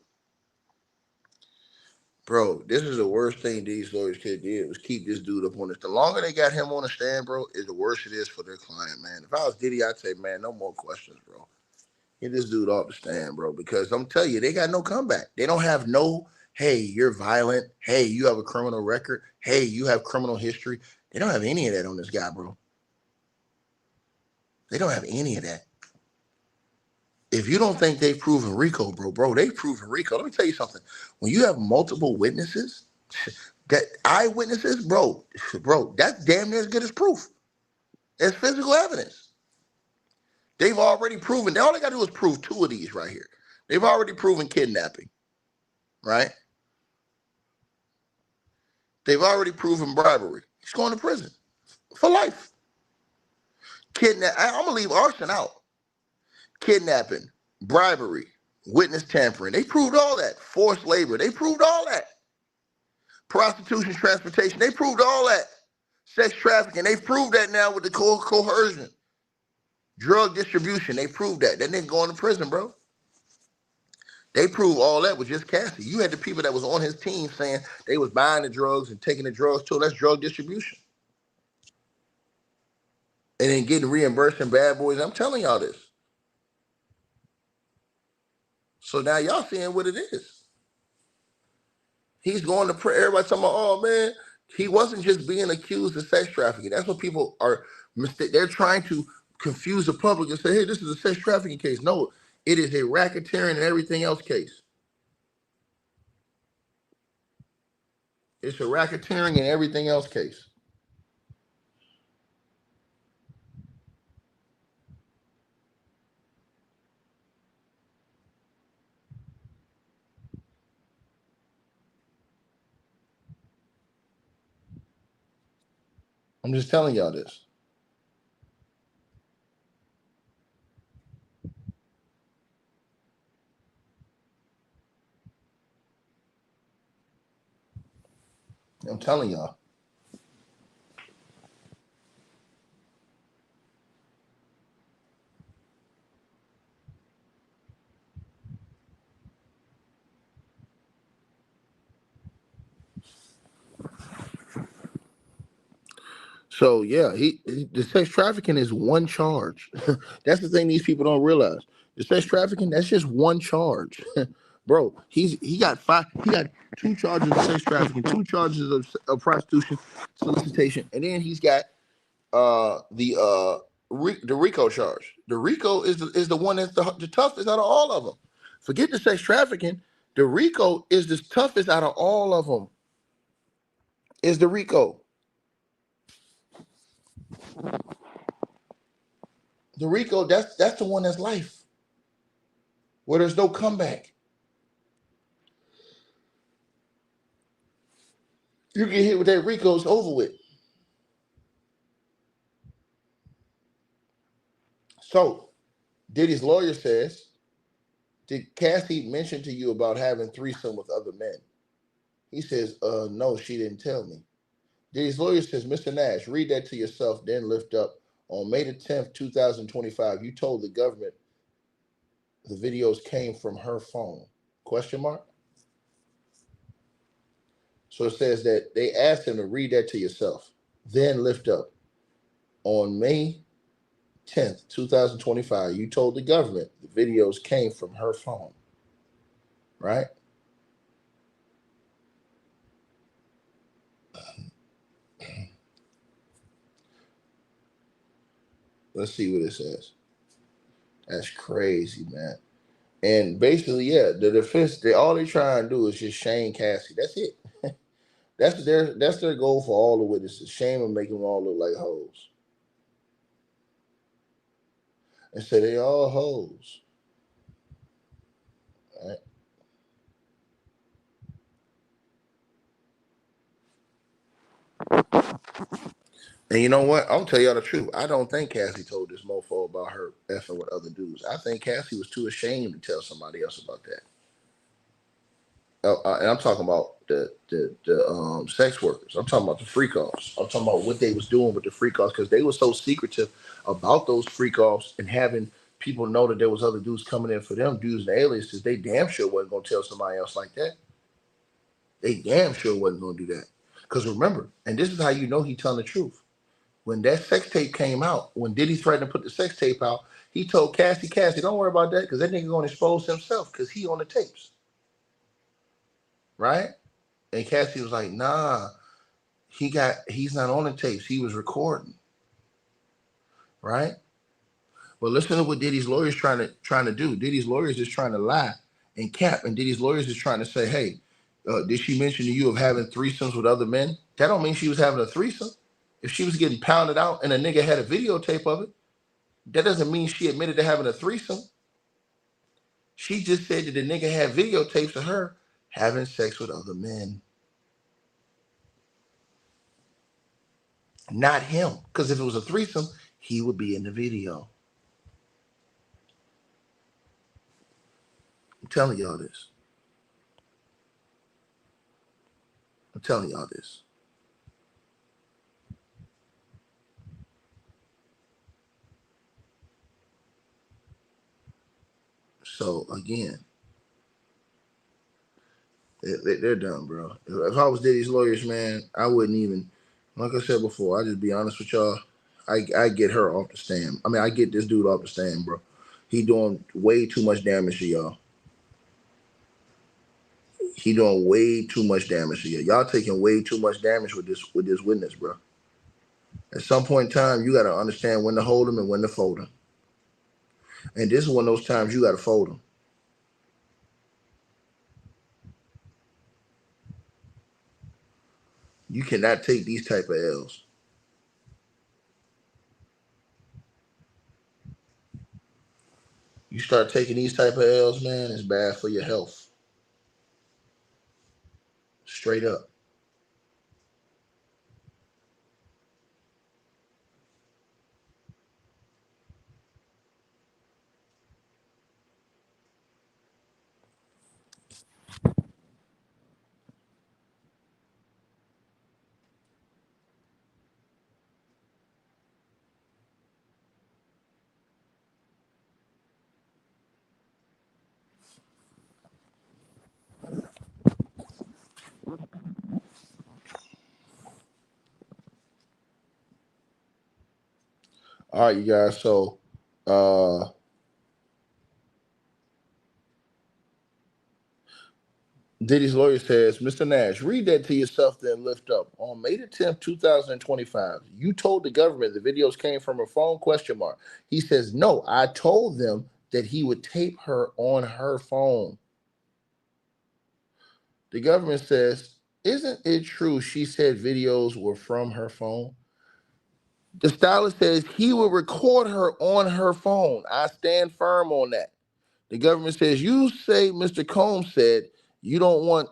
Bro, this is the worst thing these lawyers could have did was keep this dude up on this. The longer they got him on the stand, bro, is the worse it is for their client, man. If I was Diddy, I'd say, man, no more questions, bro. Get this dude off the stand, bro, because I'm telling you, they got no comeback. They don't have no Hey, you're violent. Hey, you have a criminal record. Hey, you have criminal history. They don't have any of that on this guy, bro. They don't have any of that. If you don't think they've proven RICO, bro, they've proven RICO. Let me tell you something. When you have multiple witnesses, that eyewitnesses, bro, that's damn near as good as proof. As physical evidence. They've already proven, all they got to do is prove two of these right here. They've already proven kidnapping, right? They've already proven bribery. He's going to prison for life. I'm going to leave arson out. Kidnapping, bribery, witness tampering. They proved all that. Forced labor. They proved all that. Prostitution, transportation. They proved all that. Sex trafficking. They proved that now with the coercion. Drug distribution. They proved that. That nigga going to prison, bro. They proved all that with just Cassie. You had the people that was on his team saying they was buying the drugs and taking the drugs too. That's drug distribution. And then getting reimbursed in bad boys. I'm telling y'all this. So now y'all seeing what it is. He's going to prison. Everybody talking about, oh man, he wasn't just being accused of sex trafficking. That's what people are they're trying to confuse the public and say, hey, this is a sex trafficking case. No, it is a racketeering and everything else case. It's a racketeering and everything else case. I'm just telling y'all this. I'm telling y'all. So yeah, the sex trafficking is one charge. That's the thing these people don't realize. The sex trafficking, that's just one charge. Bro, he got two charges of sex trafficking, two charges of prostitution, solicitation, and then he's got the RICO charge. The RICO is the one that's the toughest out of all of them. Forget the sex trafficking. The RICO is the toughest out of all of them. Is the RICO. The RICO, that's the one that's life, where there's no comeback. You get hit with that RICO, it's over with. So, Diddy's lawyer says, did Cassie mention to you about having threesome with other men? He says, no, she didn't tell me. Diddy's lawyer says, Mr. Nash, read that to yourself, then lift up. On May the 10th, 2025, you told the government the videos came from her phone. Question mark? So it says that they asked him to read that to yourself, then lift up. On May 10th, 2025, you told the government the videos came from her phone, right? Let's see what it says. That's crazy, man. And basically, yeah, the defense, all they try and do is just shame Cassie. That's it. That's their goal for all the witnesses. Shame and make them all look like hoes. And say they all hoes. Right? And you know what? I'll tell y'all the truth. I don't think Cassie told this mofo about her effing with other dudes. I think Cassie was too ashamed to tell somebody else about that. And I'm talking about the sex workers. I'm talking about the freak offs. I'm talking about what they was doing with the freak offs, because they were so secretive about those freak offs and having people know that there was other dudes coming in for them dudes and aliases. They damn sure wasn't gonna tell somebody else like that. They damn sure wasn't gonna do that. Because remember, and this is how you know he telling the truth. When that sex tape came out, when Diddy threatened to put the sex tape out, he told Cassie, don't worry about that, because that nigga gonna expose himself because he on the tapes. right? And Cassie was like, nah, he's not on the tapes. He was recording, right? But listen to what Diddy's lawyers trying to do. Diddy's lawyers is trying to lie and cap, and Diddy's lawyers is trying to say, hey, did she mention to you of having threesomes with other men? That don't mean she was having a threesome. If she was getting pounded out and a nigga had a videotape of it, that doesn't mean she admitted to having a threesome. She just said that the nigga had videotapes of her having sex with other men. Not him. Because if it was a threesome, he would be in the video. I'm telling y'all this. I'm telling y'all this. So again, they're done, bro. If I was Diddy's lawyers, man, I wouldn't even. Like I said before, I just be honest with y'all. I get her off the stand. I mean, I get this dude off the stand, bro. He doing way too much damage to y'all. He doing way too much damage to you. Y'all taking way too much damage with this witness, bro. At some point in time, you got to understand when to hold him and when to fold him. And this is one of those times you got to fold him. You cannot take these type of L's. You start taking these type of L's, man, it's bad for your health. Straight up. All right, you guys. So, Diddy's lawyer says, Mr. Nash, read that to yourself, then lift up. On May the 10th, 2025, you told the government the videos came from a phone, question mark. He says, no, I told them that he would tape her on her phone. The government says, isn't it true she said videos were from her phone? The stylist says he will record her on her phone. I stand firm on that. The government says, you say Mr. Combs said you won't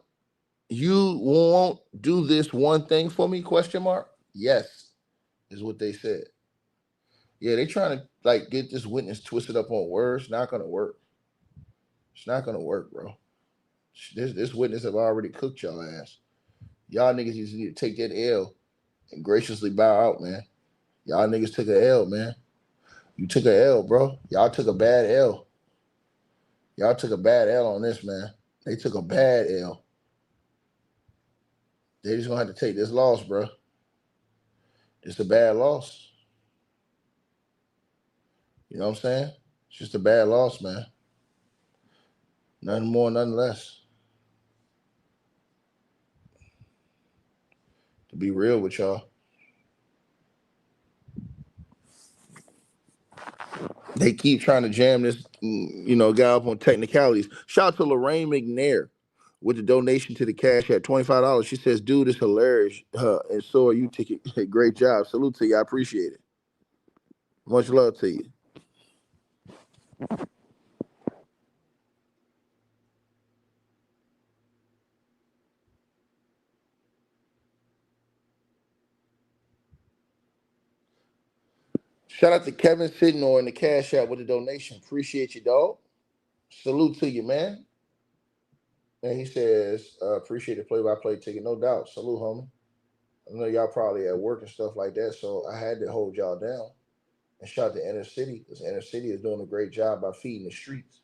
do this one thing for me, question mark? Yes, is what they said. Yeah, they trying to like get this witness twisted up on words. Not gonna work. It's not gonna work, bro. This witness have already cooked y'all ass. Y'all niggas just need to take that L and graciously bow out, man. Y'all niggas took a L, man. You took a L, bro. Y'all took a bad L. Y'all took a bad L on this, man. They took a bad L. They just gonna have to take this loss, bro. It's a bad loss. You know what I'm saying? It's just a bad loss, man. Nothing more, nothing less. To be real with y'all. They keep trying to jam this, guy up on technicalities. Shout out to Lorraine McNair with the donation to the cash at $25. She says, dude, it's hilarious. And so are you, Ticket. Great job. Salute to you. I appreciate it. Much love to you. Shout out to Kevin Sitnor in the cash app with the donation. Appreciate you, dog. Salute to you, man. And he says, appreciate the play-by-play ticket. No doubt. Salute, homie. I know y'all probably at work and stuff like that, so I had to hold y'all down. And shout out to Inner City, because Inner City is doing a great job by feeding the streets.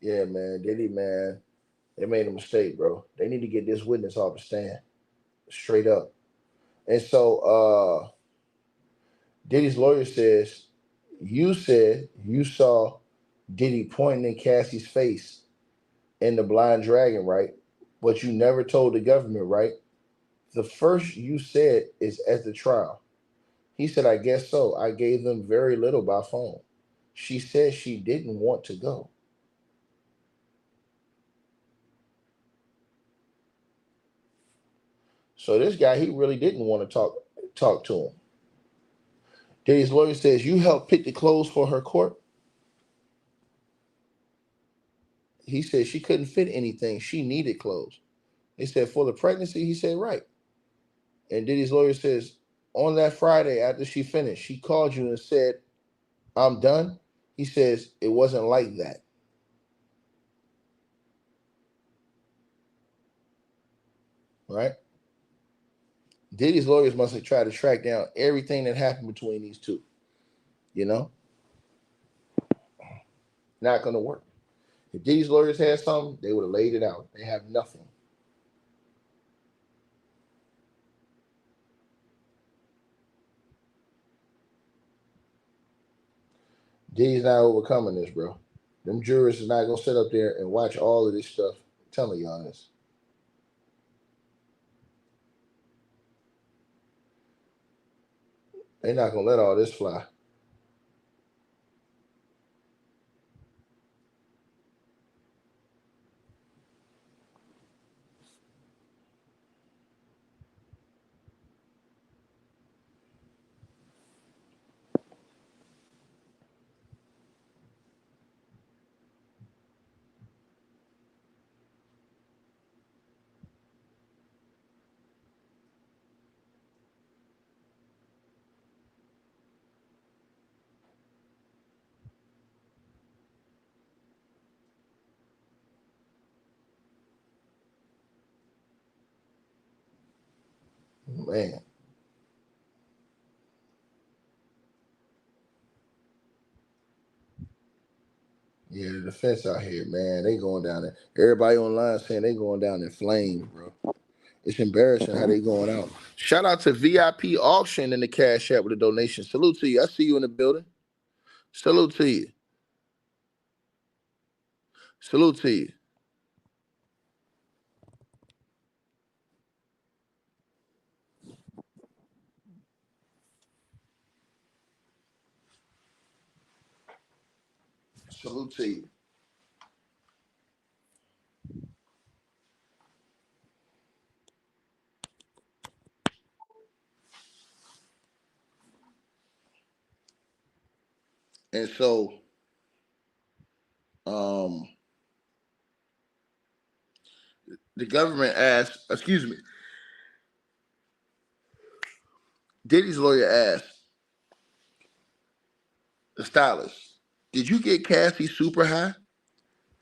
Yeah, man. Diddy, man. They made a mistake, bro. They need to get this witness off the stand. Straight up. And so Diddy's lawyer says, you said you saw Diddy pointing in Cassie's face in the Blind Dragon, right? But you never told the government, right? The first you said is at the trial. He said, I guess so. I gave them very little by phone. She said she didn't want to go. So this guy, he really didn't want to talk to him. Diddy's lawyer says, you helped pick the clothes for her court? He said she couldn't fit anything. She needed clothes. He said, for the pregnancy? He said, right. And Diddy's lawyer says, on that Friday after she finished, she called you and said, I'm done. He says, it wasn't like that. Right? Diddy's lawyers must have tried to track down everything that happened between these two. You know? Not going to work. If Diddy's lawyers had something, they would have laid it out. They have nothing. Diddy's not overcoming this, bro. Them jurors is not going to sit up there and watch all of this stuff. I'm telling y'all this. They're not going to let all this fly. Man. Yeah, the defense out here, man, they going down there. Everybody online saying they going down in flames, bro. It's embarrassing how they going out. Shout out to VIP Auction in the Cash App with a donation. Salute to you. I see you in the building. Salute to you. Salute to you. Salute to you. And so, the government asked, excuse me, Diddy's lawyer asked the stylist, did you get Cassie super high?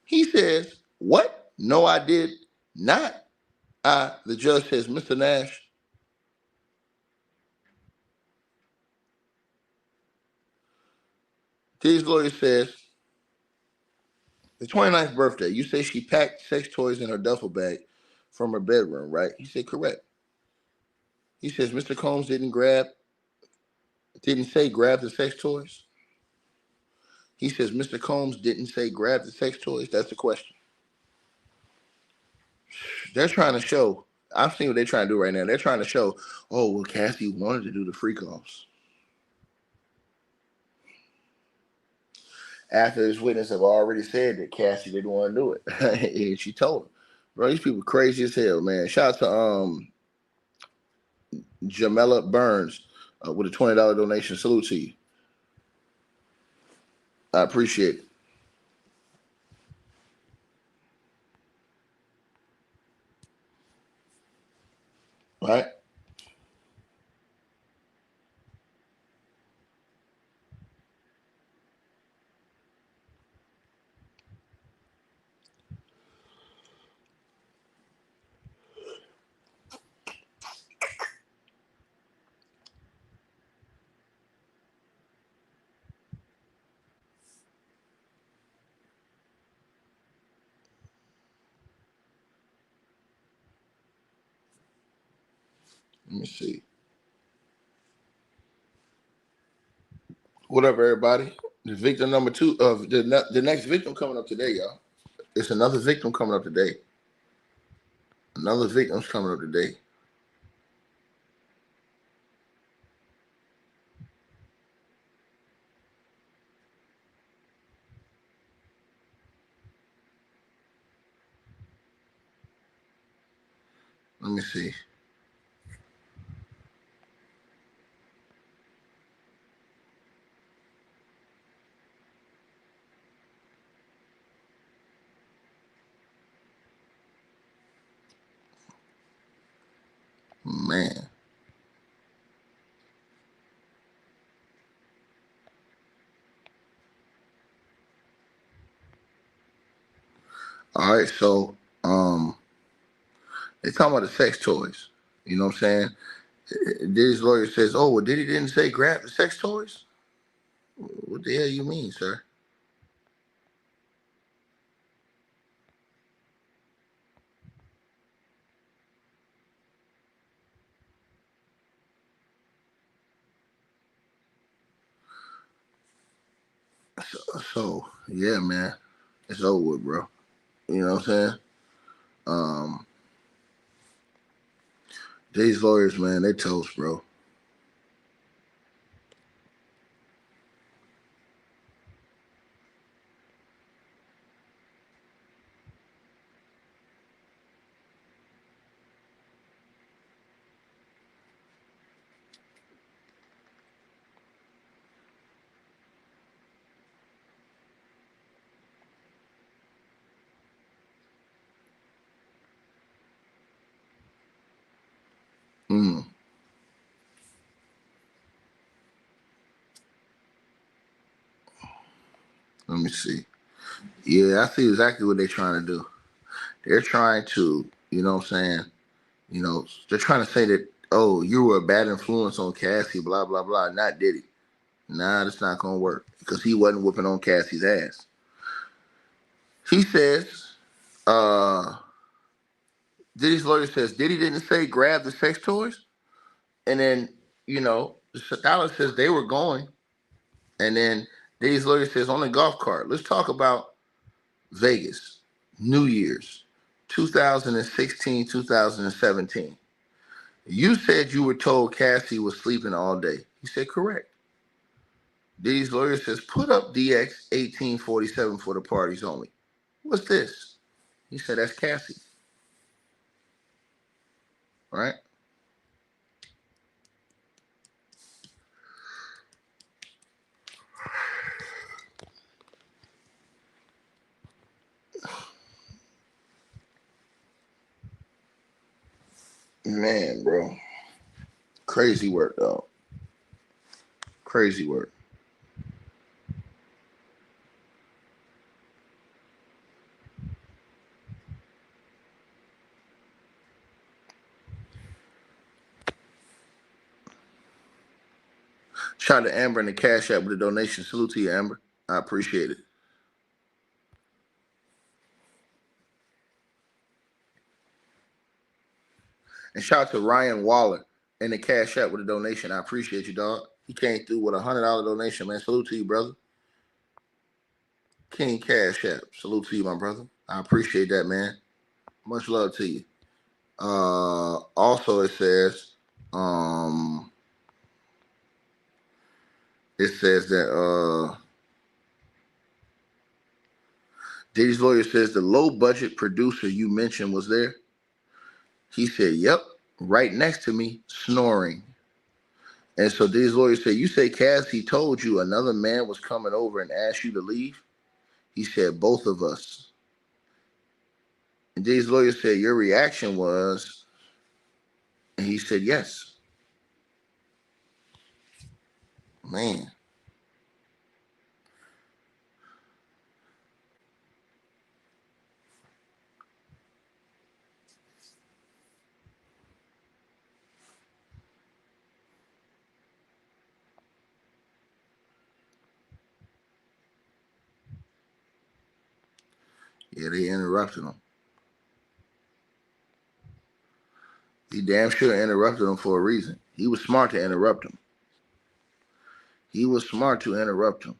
He says, what? No, I did not. The judge says, Mr. Nash, Diddy's lawyer says, the 29th birthday, you say she packed sex toys in her duffel bag from her bedroom, right? He said, correct. He says, Mr. Combs didn't say grab the sex toys. He says, Mr. Combs didn't say grab the sex toys. That's the question. They're trying to show, I've seen what they're trying to do right now. They're trying to show, oh, well, Cassie wanted to do the freak offs. After this witness have already said that Cassie didn't want to do it. And she told him. Bro, these people crazy as hell, man. Shout out to Jamela Burns with a $20 donation. Salute to you. I appreciate it. All right. Let me see. What up, everybody? The victim number 2 of the next victim coming up today, y'all. It's another victim coming up today. Another victim's coming up today. Let me see. Man. All right, so they talking about the sex toys. You know what I'm saying? Diddy's lawyer says, "Oh, well, Diddy didn't say grab the sex toys." What the hell you mean, sir? So yeah, man, it's over with, bro. You know what I'm saying? Um, these lawyers, man, they toast, bro. Mm, let me see. Yeah, I see exactly what they're trying to do. They're trying to, you know what I'm saying? You know, they're trying to say that, oh, you were a bad influence on Cassie, blah, blah, blah, not Diddy. Nah, that's not going to work because he wasn't whooping on Cassie's ass. He says, uh, Diddy's lawyer says, Diddy didn't say grab the sex toys. And then, you know, the Stylist says they were going. And then Diddy's lawyer says on the golf cart, let's talk about Vegas, New Year's, 2016, 2017. You said you were told Cassie was sleeping all day. He said, correct. Diddy's lawyer says, put up DX 1847 for the parties only. What's this? He said, that's Cassie. Right? Man, bro. Crazy work, though. Crazy work. Shout out to Amber in the Cash App with a donation. Salute to you, Amber. I appreciate it. And shout out to Ryan Waller in the Cash App with a donation. I appreciate you, dog. He came through with $100 donation, man. Salute to you, brother. King Cash App. Salute to you, my brother. I appreciate that, man. Much love to you. Also, it says that Diddy's lawyer says the low budget producer you mentioned was there. He said, yep, right next to me, snoring. And so Diddy's lawyer said, you say Cassie told you another man was coming over and asked you to leave? He said, both of us. And Diddy's lawyer said, your reaction was, and he said, yes. Man. Yeah, they interrupted him. He damn sure interrupted him for a reason. He was smart to interrupt him. He was smart to interrupt him.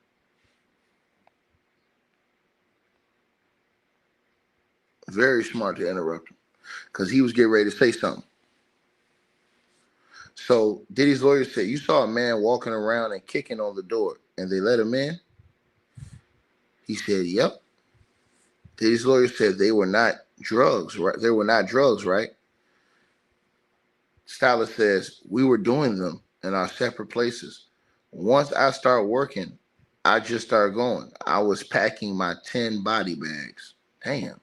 Very smart to interrupt him. Because he was getting ready to say something. So Diddy's lawyer said, you saw a man walking around and kicking on the door and they let him in? He said, yep. Diddy's lawyer said they were not drugs, right? They were not drugs, right? Stylist says, we were doing them in our separate places. Once I started working, I just started going. I was packing my 10 body bags. Damn.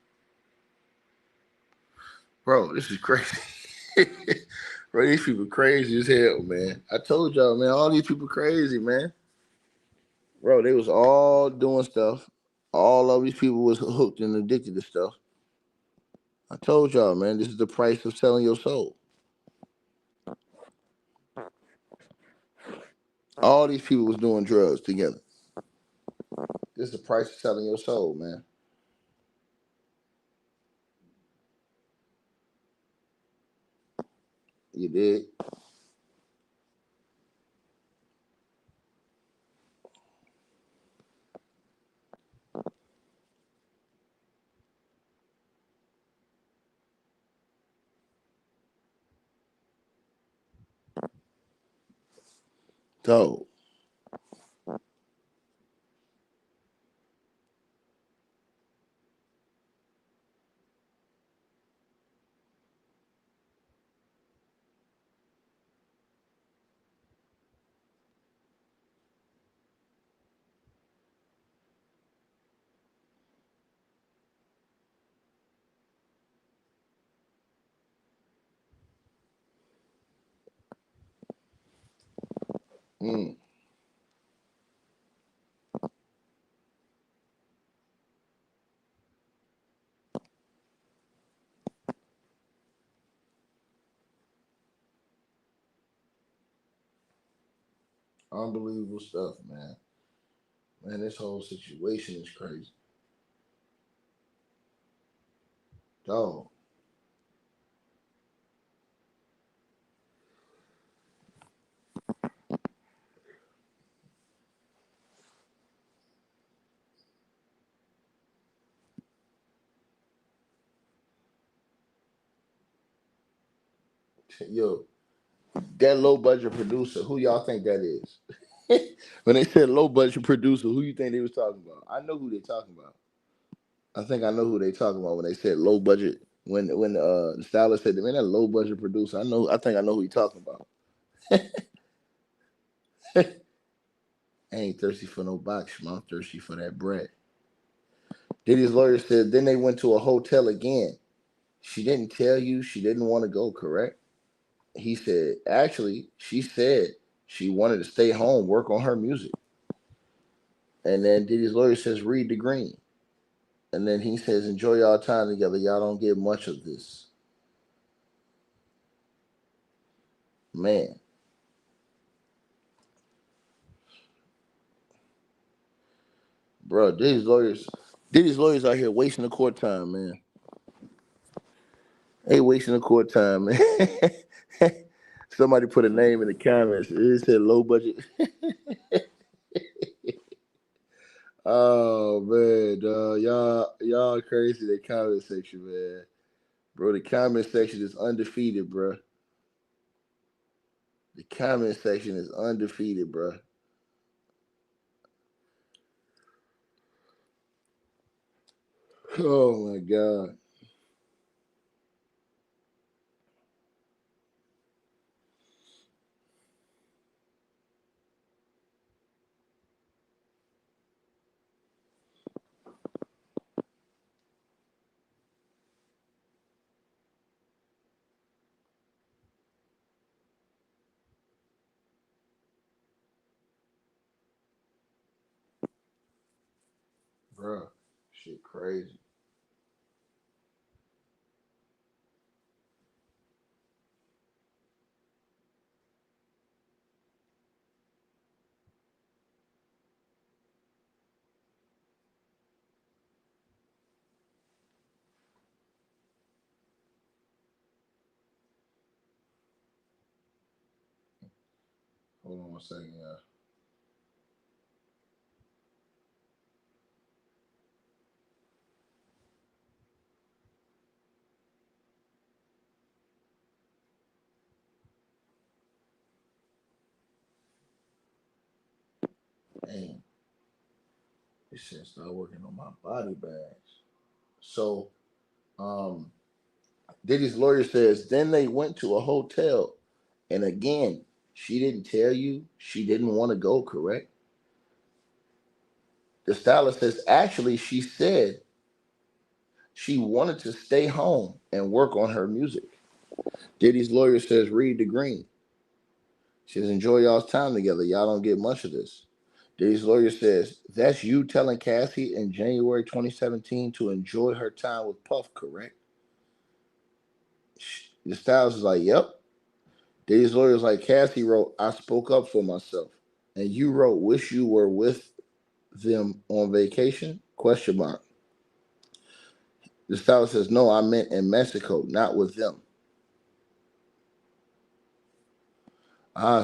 Bro, this is crazy. Bro, these people crazy as hell, man. I told y'all, man, all these people crazy, man. Bro, they was all doing stuff. All of these people was hooked and addicted to stuff. I told y'all, man, this is the price of selling your soul. All these people was doing drugs together. This is the price of selling your soul, man. You did. So, unbelievable stuff, man. Man, this whole situation is crazy. Dog. Yo, that low budget producer, who y'all think that is? When they said low budget producer, who you think they was talking about? I know who they talking about. I think I know who they talking about when they said low budget. When the stylist said, man, that low budget producer, I think I know who he talking about. I ain't thirsty for no box, man. I'm thirsty for that bread. Diddy's lawyer said, then they went to a hotel again. She didn't tell you she didn't want to go, correct? He said, actually, she said she wanted to stay home, work on her music. And then Diddy's lawyer says, read the green. And then he says, enjoy y'all time together. Y'all don't get much of this. Man. Bro, Diddy's lawyers out here wasting the court time, man. They wasting the court time, man. Somebody put a name in the comments. It said low budget. Oh man, y'all crazy. The comment section, man. Bro, the comment section is undefeated, bro. The comment section is undefeated, bro. Oh my god, bro. Shit, crazy, Hold on one second, y'all. Man, this shit start working on my body bags. So, um, Diddy's lawyer says, then they went to a hotel. And again, she didn't tell you she didn't want to go, correct? The stylist says, actually, she said she wanted to stay home and work on her music. Diddy's lawyer says, read the green. She says, enjoy y'all's time together. Y'all don't get much of this. Diddy's lawyer says, that's you telling Cassie in January 2017 to enjoy her time with Puff, correct? The stylist is like, yep. Diddy's lawyer is like, Cassie wrote, I spoke up for myself. And you wrote, wish you were with them on vacation? Question mark. The stylist says, no, I meant in Mexico, not with them.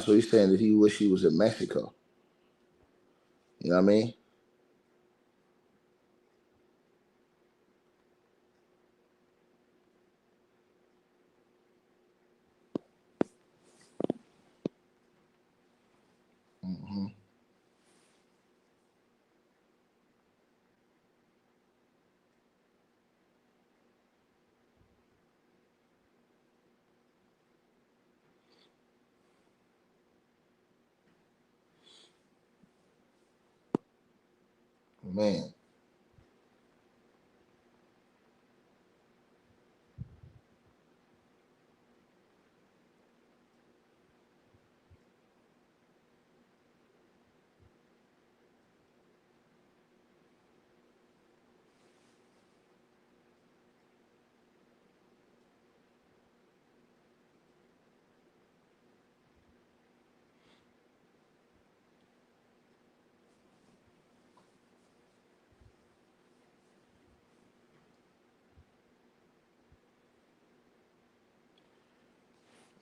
So he's saying that he wish he was in Mexico. You know what I mean? Mm-hmm. Man.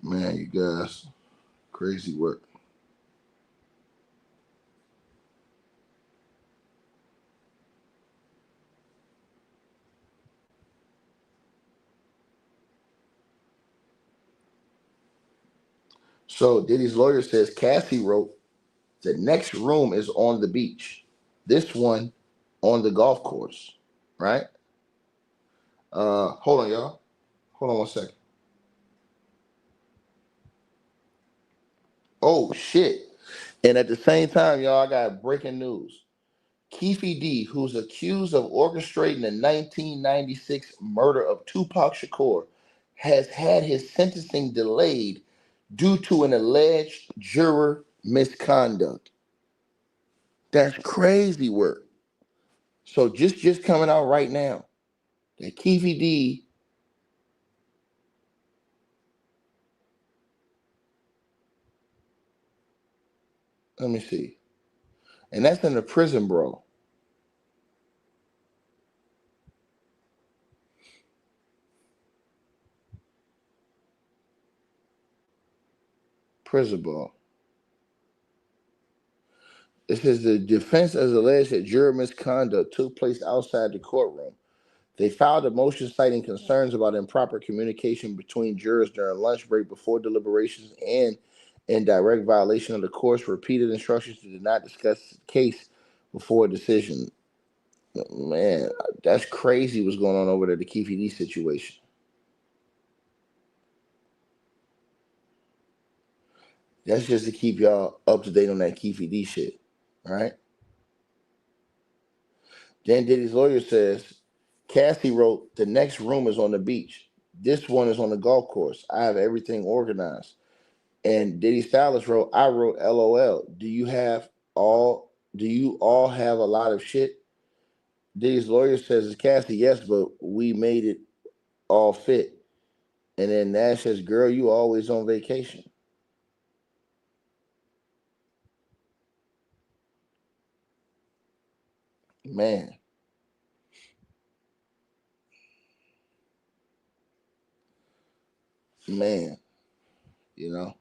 Man, you guys, crazy work. So Diddy's lawyer says Cassie wrote, the next room is on the beach. This one on the golf course. Right? Hold on, y'all. Hold on one second. Oh shit. And at the same time, y'all, I got breaking news. Keefe D, who's accused of orchestrating the 1996 murder of Tupac Shakur, has had his sentencing delayed due to an alleged juror misconduct. That's crazy work. So just coming out right now that Keefe D, let me see, and that's in the prison, bro. Prison, bro. It says the defense has alleged that juror misconduct took place outside the courtroom. They filed a motion citing concerns about improper communication between jurors during lunch break before deliberations and in direct violation of the court's repeated instructions to not discuss the case before a decision. Man, that's crazy what's going on over there, the Keefe D situation. That's just to keep y'all up to date on that Keefe D shit, right? Dan Diddy's lawyer says, Cassie wrote, the next room is on the beach. This one is on the golf course. I have everything organized. And Diddy Stylist wrote, I wrote LOL. Do you all have a lot of shit? Diddy's lawyer says it's Cassie, yes, but we made it all fit. And then Nash says, girl, you always on vacation. Man, man, you know.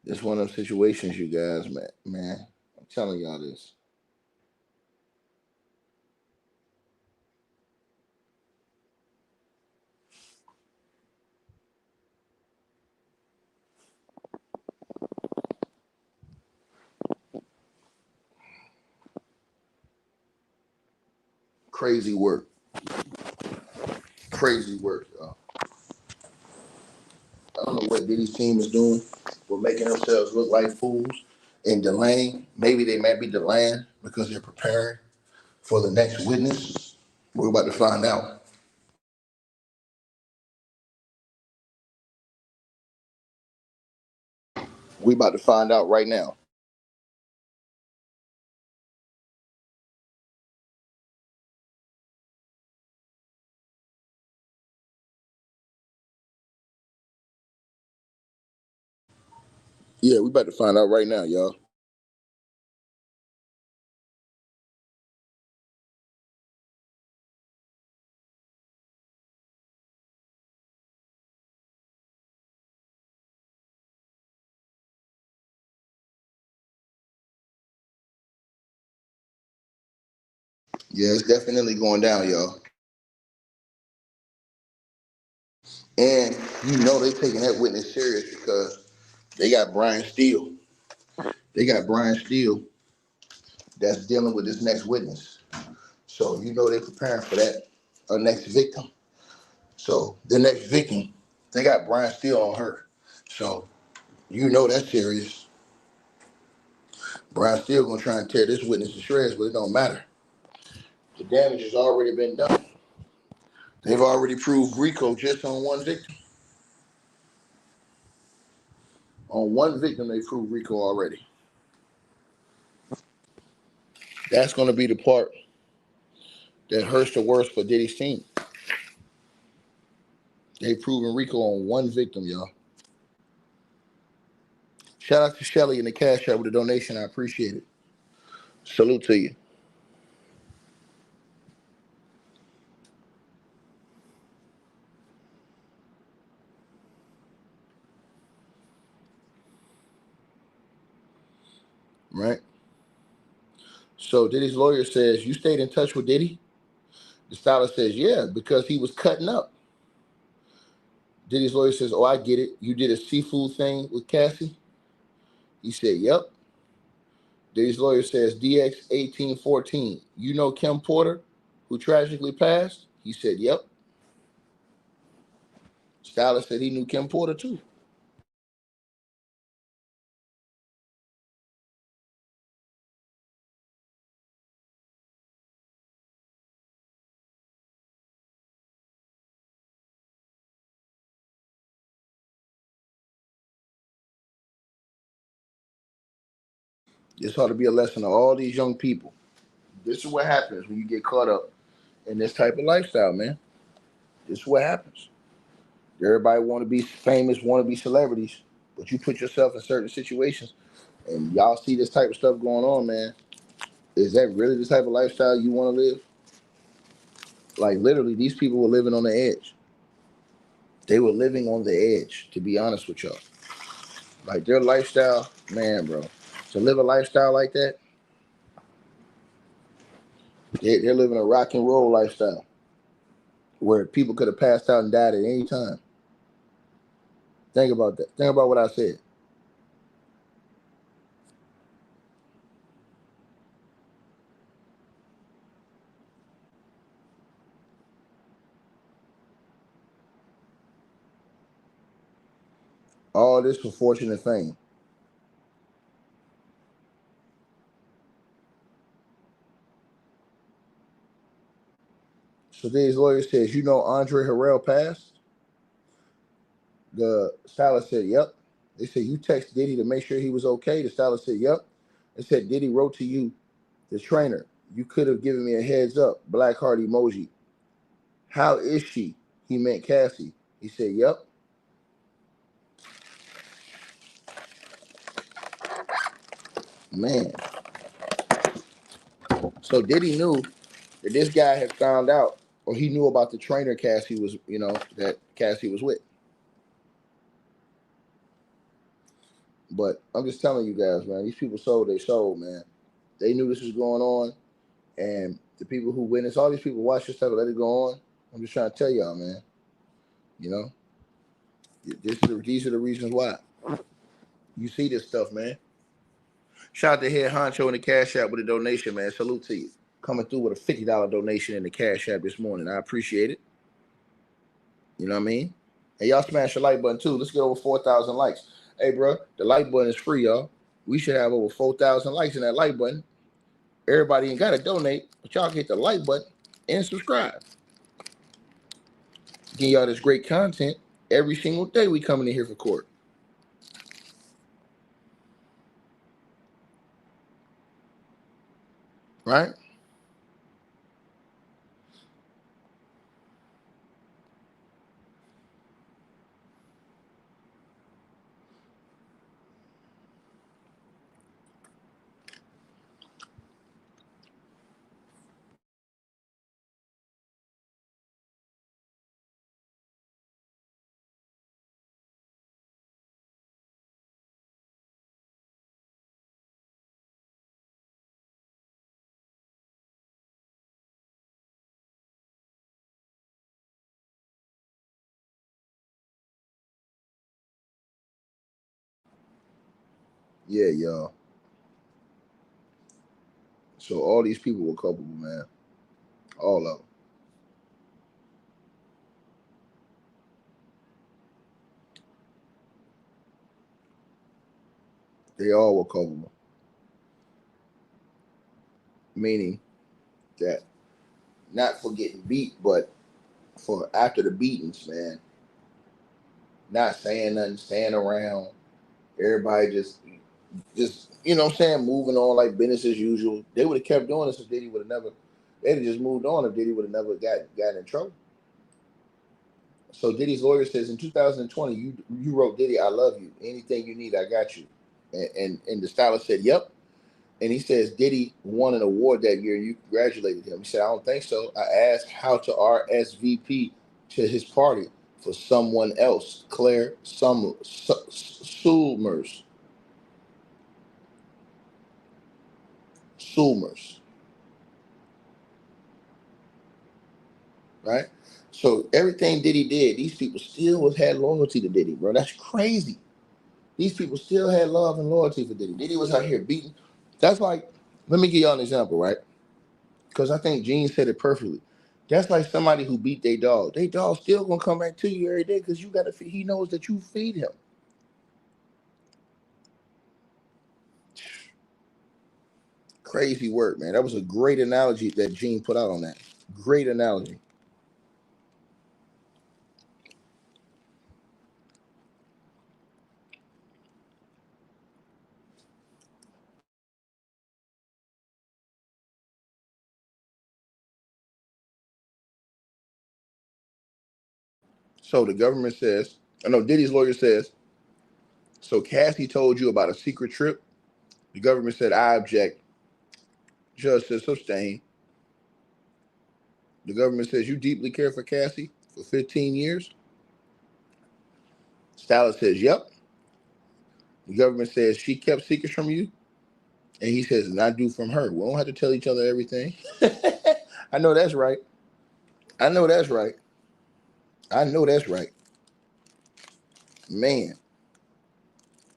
It's one of them situations, you guys, man. I'm telling y'all this. Crazy work. Crazy work, y'all. I don't know what Diddy's team is doing. We're making themselves look like fools and delaying. Maybe they might be delaying because they're preparing for the next witness. We're about to find out. We about to find out right now. Yeah, we about to find out right now, y'all. Yeah, it's definitely going down, y'all. And you know they taking that witness serious because they got Brian Steele. They got Brian Steele that's dealing with this next witness. So you know they're preparing for that next victim. So the next victim, they got Brian Steele on her. So you know that's serious. Brian Steele gonna try and tear this witness to shreds, but it don't matter. The damage has already been done. They've already proved RICO just on one victim. On one victim, they proved RICO already. That's gonna be the part that hurts the worst for Diddy's team. They proven RICO on one victim, y'all. Shout out to Shelly in the cash app with a donation. I appreciate it. Salute to you. Right? So Diddy's lawyer says, you stayed in touch with Diddy? The stylist says, yeah, because he was cutting up. Diddy's lawyer says, oh, I get it. You did a seafood thing with Cassie? He said, yep. Diddy's lawyer says, DX1814, you know Kim Porter, who tragically passed? He said, yep. Stylist said he knew Kim Porter too. This ought to be a lesson to all these young people. This is what happens when you get caught up in this type of lifestyle, man. This is what happens. Everybody want to be famous, want to be celebrities, but you put yourself in certain situations and y'all see this type of stuff going on, man. Is that really the type of lifestyle you want to live? Like literally, these people were living on the edge. They were living on the edge, to be honest with y'all. Like their lifestyle, man, bro. To live a lifestyle like that, they're living a rock and roll lifestyle where people could have passed out and died at any time. Think about that. Think about what I said. All this for fortune and fame. So today's lawyer says, you know Andre Harrell passed? The stylist said, yep. They said, you text Diddy to make sure he was okay? The stylist said, yep. They said, Diddy wrote to you, the trainer. You could have given me a heads up. Black heart emoji. How is she? He meant Cassie. He said, yep. Man. So Diddy knew that this guy had found out, or he knew about the trainer Cassie was, that Cassie was with. But I'm just telling you guys, man, these people sold their soul, man. They knew this was going on, and the people who witnessed, all these people watch this stuff and let it go on. I'm just trying to tell y'all, man. You know, these are the reasons why. You see this stuff, man. Shout out to Head Honcho in the Cash App with a donation, man. Salute to you. coming through with a $50 donation in the Cash App this morning. I appreciate it. You know what I mean? And y'all smash the like button too. Let's get over 4,000 likes. Hey, bro, the like button is free, y'all. We should have over 4,000 likes in that like button. Everybody ain't got to donate, but y'all hit the like button and subscribe. Getting y'all this great content every single day we coming in here for court. Right? Yeah, y'all. So all these people were culpable, man. All of them. They all were culpable. Meaning that not for getting beat, but for after the beatings, man. Not saying nothing, staying around. Everybody just you know what I'm saying, moving on like business as usual. They would have kept doing this if Diddy would have never. They'd have just moved on if Diddy would have never got in trouble. So Diddy's lawyer says in 2020, you wrote Diddy, I love you. Anything you need, I got you. And the stylist said, yep. And he says Diddy won an award that year. You congratulated him. He said, I don't think so. I asked how to RSVP to his party for someone else, Claire Sulmers. Sulmers, right? So everything Diddy did, these people still had loyalty to Diddy, bro. That's crazy. These people still had love and loyalty for Diddy. Diddy was out here beating. That's like, let me give y'all an example, right? Because I think Gene said it perfectly. That's like somebody who beat their dog. Their dog still gonna come back to you every day because you gotta. He knows that you feed him. Crazy work, man. That was a great analogy that Gene put out on that. Great analogy. So the government says, I know Diddy's lawyer says, so Cassie told you about a secret trip. The government said, I object. Judge says, sustain. The government says, you deeply care for Cassie for 15 years. Stylist says, yep. The government says, she kept secrets from you. And he says, and I do from her. We don't have to tell each other everything. I know that's right. I know that's right. I know that's right. Man.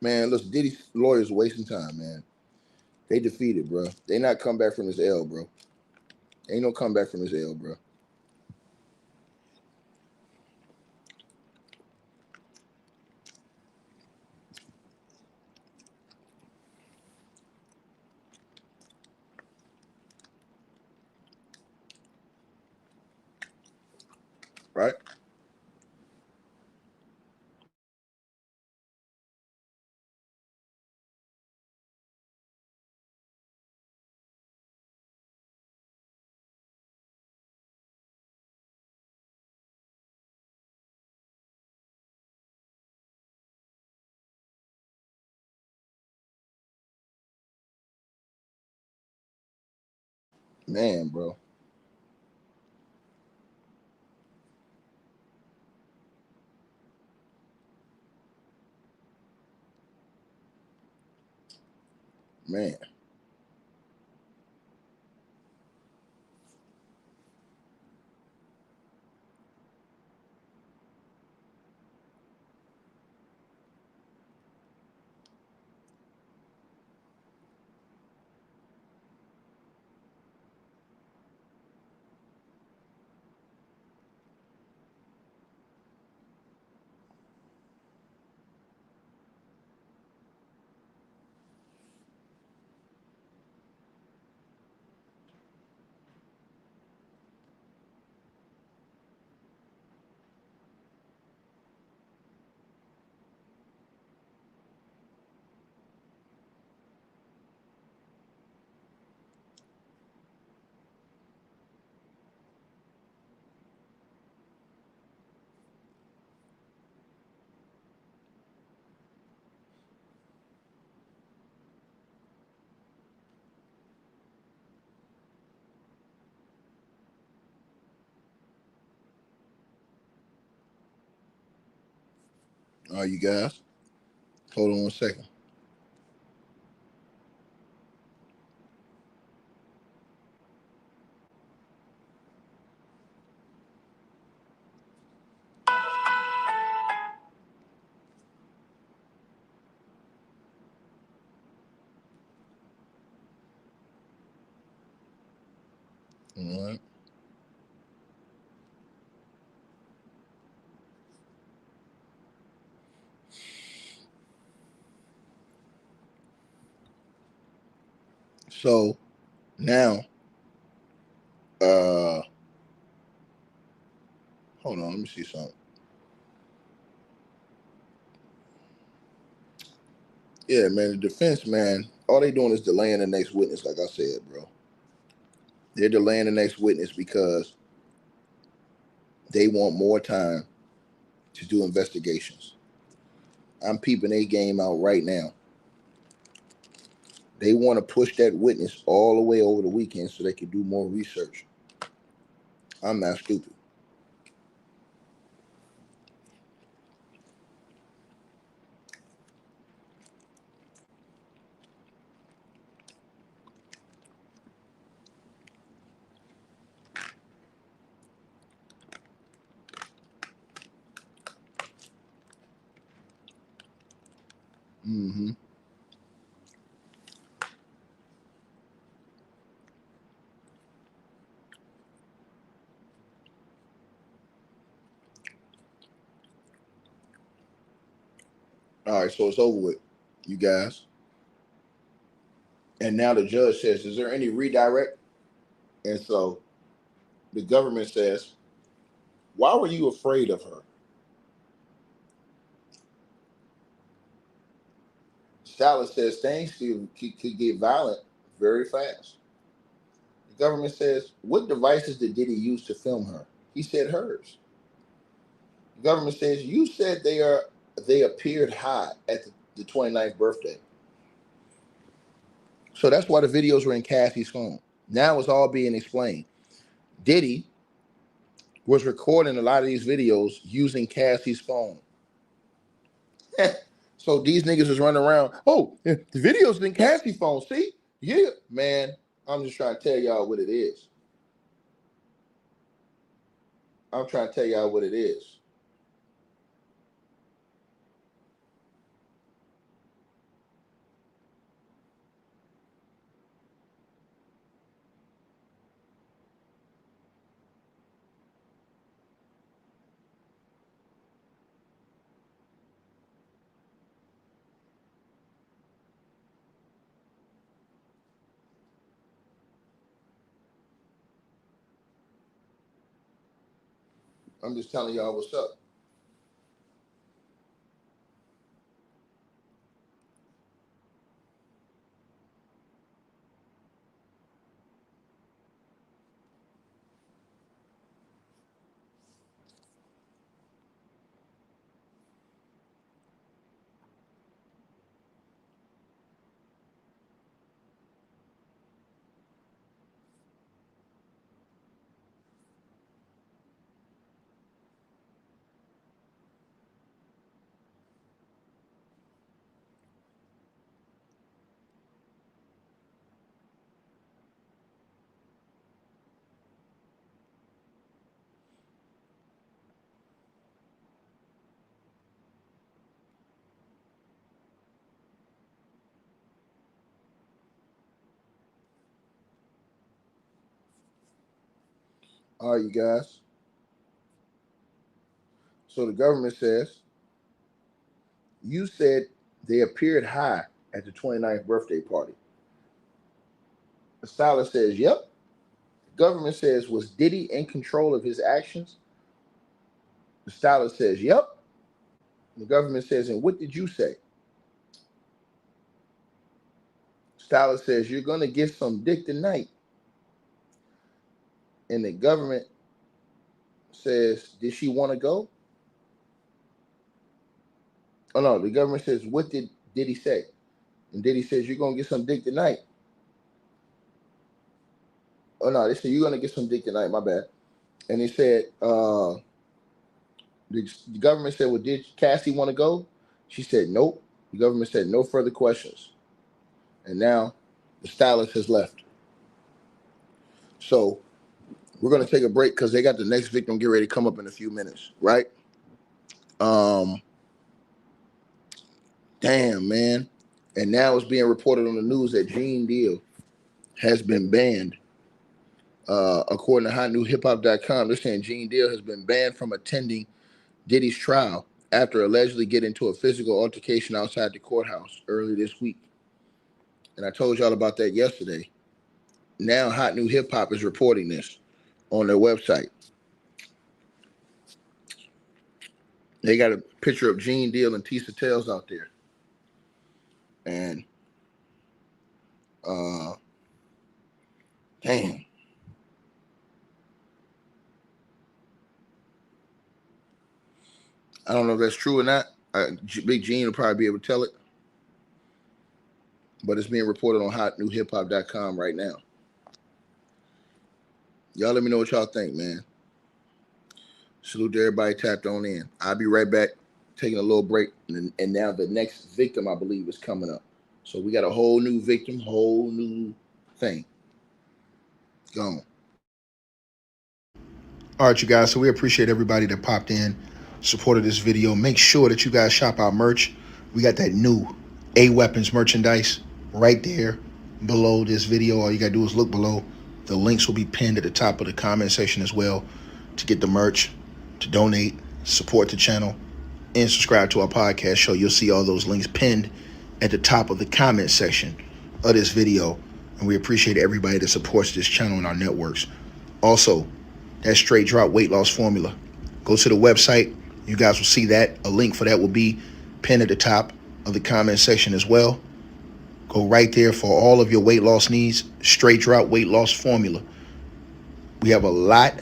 Man, listen, Diddy's lawyers wasting time, man. They defeated, bro. They not come back from this L, bro. Ain't no comeback from this L, bro. Right? Man, bro. Man. All right, you guys. Hold on 1 second. All right. So now, hold on, let me see something. Yeah, man, the defense, man, all they doing is delaying the next witness, like I said, bro. They're delaying the next witness because they want more time to do investigations. I'm peeping a game out right now. They want to push that witness all the way over the weekend so they can do more research. I'm not stupid. Mm-hmm. All right, so it's over with, you guys. And now the judge says, is there any redirect? And so the government says, why were you afraid of her? Stylist says things could get violent very fast. The government says, what devices did Diddy use to film her? He said hers. The government says, you said they appeared high at the 29th birthday. So that's why the videos were in Cassie's phone. Now it's all being explained. Diddy was recording a lot of these videos using Cassie's phone. So these niggas was running around. Oh, the videos in Cassie's phone. See? Yeah, man. I'm just trying to tell y'all what it is. I'm trying to tell y'all what it is. I'm just telling y'all what's up. All right, you guys. So the government says, you said they appeared high at the 29th birthday party. The stylist says, yep. The government says, was Diddy in control of his actions? The stylist says, yep. The government says, and what did you say? Stylist says, you're going to get some dick tonight. And the government says, did she want to go? Oh, no. The government says, what did Diddy say? And Diddy says, you're going to get some dick tonight. Oh, no. They said, you're going to get some dick tonight. My bad. And he said, The government said, well, did Cassie want to go? She said, nope. The government said no further questions. And now the stylist has left. So we're going to take a break because they got the next victim get ready to come up in a few minutes, right? Damn, man. And now it's being reported on the news that Gene Deal has been banned. According to hotnewhiphop.com, they're saying Gene Deal has been banned from attending Diddy's trial after allegedly getting into a physical altercation outside the courthouse early this week. And I told y'all about that yesterday. Now Hot New Hip Hop is reporting this on their website. They got a picture of Gene Deal and Tisa Tales out there. And damn. I don't know if that's true or not. Big Gene will probably be able to tell it. But it's being reported on hotnewhiphop.com right now. Y'all let me know what y'all think, man. Salute to everybody tapped on in. I'll be right back, taking a little break. And now the next victim, I believe, is coming up. So we got a whole new victim, whole new thing. Gone. All right, you guys. So we appreciate everybody that popped in, supported this video. Make sure that you guys shop our merch. We got that new A-Weapons merchandise right there below this video. All you got to do is look below. The links will be pinned at the top of the comment section as well to get the merch, to donate, support the channel, and subscribe to our podcast show. You'll see all those links pinned at the top of the comment section of this video. And we appreciate everybody that supports this channel and our networks. Also, that straight drop weight loss formula. Go to the website. You guys will see that. A link for that will be pinned at the top of the comment section as well. Go right there for all of your weight loss needs. Straight drop weight loss formula. We have a lot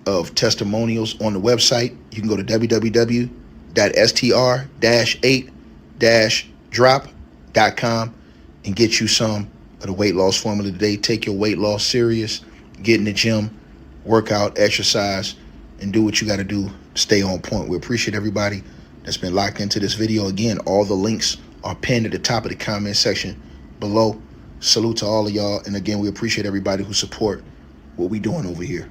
of testimonials on the website. You can go to www.str-8-drop.com and get you some of the weight loss formula today. Take your weight loss serious. Get in the gym, work out, exercise, and do what you got to do. Stay on point. We appreciate everybody that's been locked into this video. Again, all the links are pinned at the top of the comment section below. Salute to all of y'all. And again, we appreciate everybody who support what we doing over here.